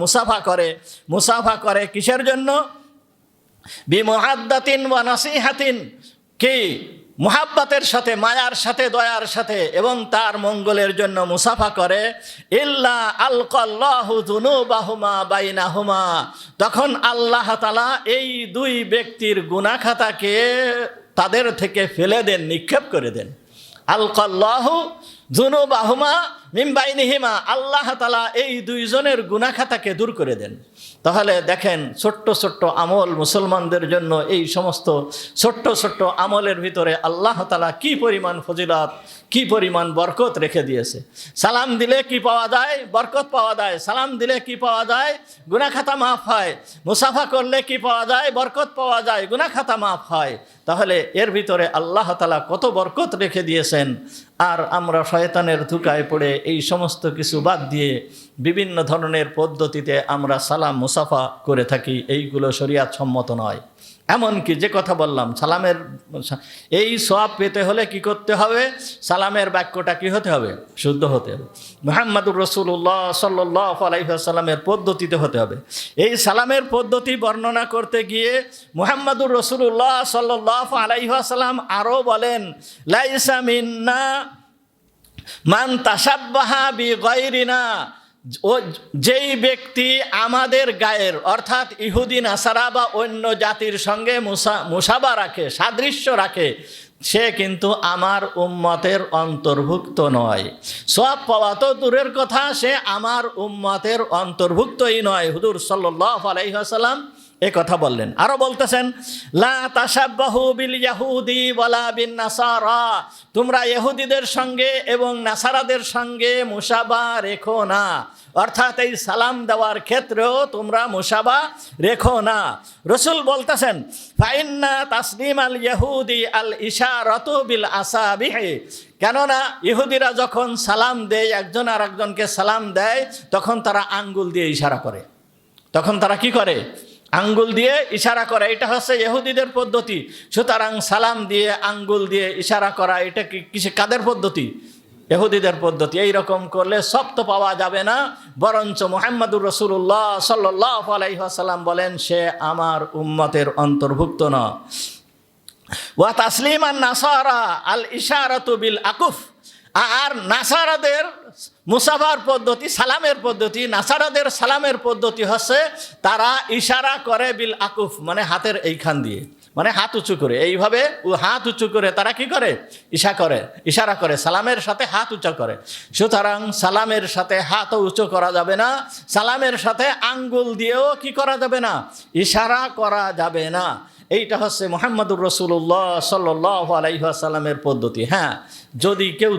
মুসাফা করে কিসের জন্য? বিমুআদ্দাতিন ওয়া নাসিহাতিন, কি মুহাব্বতের সাথে, মায়ার সাথে, দয়ার সাথে, এবং তার মঙ্গলের জন্য মুসাফা করে। ইল্লা আলকাল্লাহু যুনুবাহুমা বাইনাহুমা, তখন আল্লাহ তাআলা এই দুই ব্যক্তির গুনাহ খাতাকে তাদের থেকে ফেলে দেন, নিক্ষেপ করে দেন। আলকাল্লাহু যুনুবাহুমা মিন বাইনিহিমা, আল্লাহ তাআলা এই দুইজনের গুনাহ খাতাকে দূর করে দেন। তাহলে দেখেন, ছোট্ট ছোট্ট আমল মুসলমানদের জন্য, এই সমস্ত ছোট্ট ছোট্ট আমলের ভিতরে আল্লাহ তাআলা কি পরিমাণ ফজিলত, কি পরিমাণ বরকত রেখে দিয়েছে। সালাম দিলে কি পাওয়া যায়? বরকত পাওয়া যায়। সালাম দিলে কি পাওয়া যায়? গুনাহ খাতা মাফ হয়। মুসাফা করলে কি পাওয়া যায়? বরকত পাওয়া যায়, গুনাহ খাতা মাফ হয়। তাহলে এর ভিতরে আল্লাহ তাআলা কত বরকত রেখে দিয়েছেন। আর আমরা শয়তানের ধোঁকায় পড়ে এই সমস্ত কিছু বাদ দিয়ে বিভিন্ন ধরনের পদ্ধতিতে আমরা সালাম মুসাফা করে থাকি, এইগুলো শরীয়ত সম্মত নয়। এমনকি যে কথা বললাম, সালামের এই সওয়াব পেতে হলে কি করতে হবে? সালামের বাক্যটা কি হতে হবে? শুদ্ধ হতে হবে। মুহাম্মদুর রাসূলুল্লাহ সাল্লাল্লাহু আলাইহি ওয়াসাল্লামের পদ্ধতিতে হতে হবে। এই সালামের পদ্ধতি বর্ণনা করতে গিয়ে মুহাম্মদুর রাসূলুল্লাহ সাল্লাল্লাহু আলাইহি ওয়াসাল্লাম আরও বলেন, লাইসা মিন্না মান তাশাব্বাহা বিগায়রিনা, ও যেই ব্যক্তি আমাদের গায়ের, অর্থাৎ ইহুদি নাসারা বা অন্য জাতির সঙ্গে মুসাবা রাখে, সাদৃশ্য রাখে, সে কিন্তু আমার উম্মতের অন্তর্ভুক্ত নয়। সওয়াব পাওয়া তো দূরের কথা, সে আমার উম্মতের অন্তর্ভুক্তই নয়। হুজুর সাল্লাল্লাহু আলাইহি ওয়াসাল্লাম এ কথা বললেন। আরো বলতেছেন, লা তাশাব্বাহু বিল ইয়াহুদি ওয়ালা বিন নাসারা, তোমরা ইহুদিদের সঙ্গে এবং নাসারাদের সঙ্গে মুসাবা রেখো না, অর্থাৎ এই সালাম দেওয়ার ক্ষেত্রেও তোমরা মুসাবা রেখো না। রাসূল বলতেছেন, ফাইন্না তাসলিম আল ইহুদি আল ইশারাতু বিল আসাবিহি, কেননা ইহুদিরা যখন সালাম দেয়, একজন আর একজনকে সালাম দেয়, তখন তারা আঙ্গুল দিয়ে ইশারা করে। তখন তারা কি করে? আঙ্গুল দিয়ে ইশারা করে। এটা হচ্ছে ইহুদিদের পদ্ধতি। সুতরাং সালাম দিয়ে আঙ্গুল দিয়ে ইশারা করা, এটা কিসে, কাদের পদ্ধতি? ইহুদিদের পদ্ধতি। এই রকম করলে সব তো পাওয়া যাবে না, বরঞ্চ মুহাম্মদুর রাসূলুল্লাহ সাল্লাল্লাহু আলাইহি ওয়াসাল্লাম বলেন, সে আমার উম্মতের অন্তর্ভুক্ত না। ওয়া তাসলিমান নাসারা আল ইশারাতু বিল আকুফ, আর নাসারাদের মুসাফার পদ্ধতি, সালামের পদ্ধতি, নাসারাদের সালামের পদ্ধতি হচ্ছে তারা ইশারা করে বিল আকুফ, মানে হাতের এইখান দিয়ে, মানে হাত উঁচু করে, এইভাবে হাত উঁচু করে তারা কি করে? ইশারা করে, সালামের সাথে হাত উঁচু করে। সুতরাং সালামের সাথে হাতও উঁচু করা যাবে না, সালামের সাথে আঙ্গুল দিয়েও কি করা যাবে না? ইশারা করা যাবে না। এইটা হচ্ছে মুহাম্মদুর রাসূলুল্লাহ সাল্লাল্লাহু আলাইহি ওয়াসাল্লামের পদ্ধতি। হ্যাঁ, যদি কেউ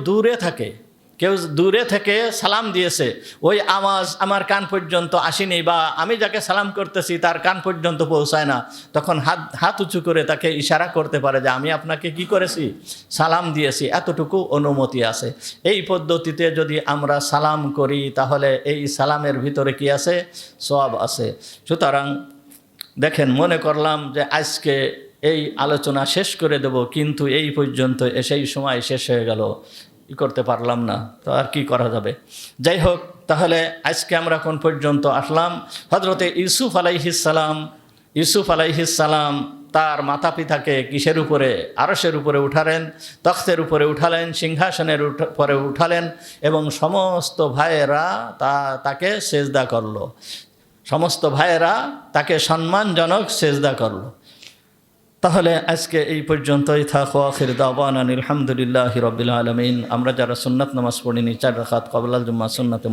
দূরে থেকে সালাম দিয়েছে, ওই আওয়াজ আমার কান পর্যন্ত আসেনি, বা আমি যাকে সালাম করতেছি তার কান পর্যন্ত পৌঁছায় না, তখন হাত উঁচু করে তাকে ইশারা করতে পারে যে আমি আপনাকে কি করেছি? সালাম দিয়েছি, এতটুকু অনুমতি আছে। এই পদ্ধতিতে যদি আমরা সালাম করি, তাহলে এই সালামের ভিতরে কি আছে? সওয়াব আছে। সুতরাং দেখেন, মনে করলাম যে আজকে এই আলোচনা শেষ করে দেব, কিন্তু এই পর্যন্ত সেই সময় শেষ হয়ে গেল, করতে পারলাম না, তো আর কি করা যাবে। যাই হোক, তাহলে আজকে আমরা কোন পর্যন্ত আসলাম? হযরতে ইউসুফ আলাইহিস সালাম তার মাতা পিতাকে কিসের উপরে? আরশের উপরে উঠালেন, তখতের উপরে উঠালেন, সিংহাসনের উপরে উঠালেন, এবং সমস্ত ভাইয়েরা তাকে সেজদা করলো। সমস্ত ভাইয়েরা তাকে সম্মানজনক সেজদা করলো। তাহলে আজকে এই পর্যন্তই থাক। আখির দাওয়ানা আলহামদুলিল্লাহি রাব্বিল আলামিন। আমরা যারা সুন্নাত নামাজ পড়িনি, 4 রাকাত ক্বাবলাল জুম্মা সুন্নাতে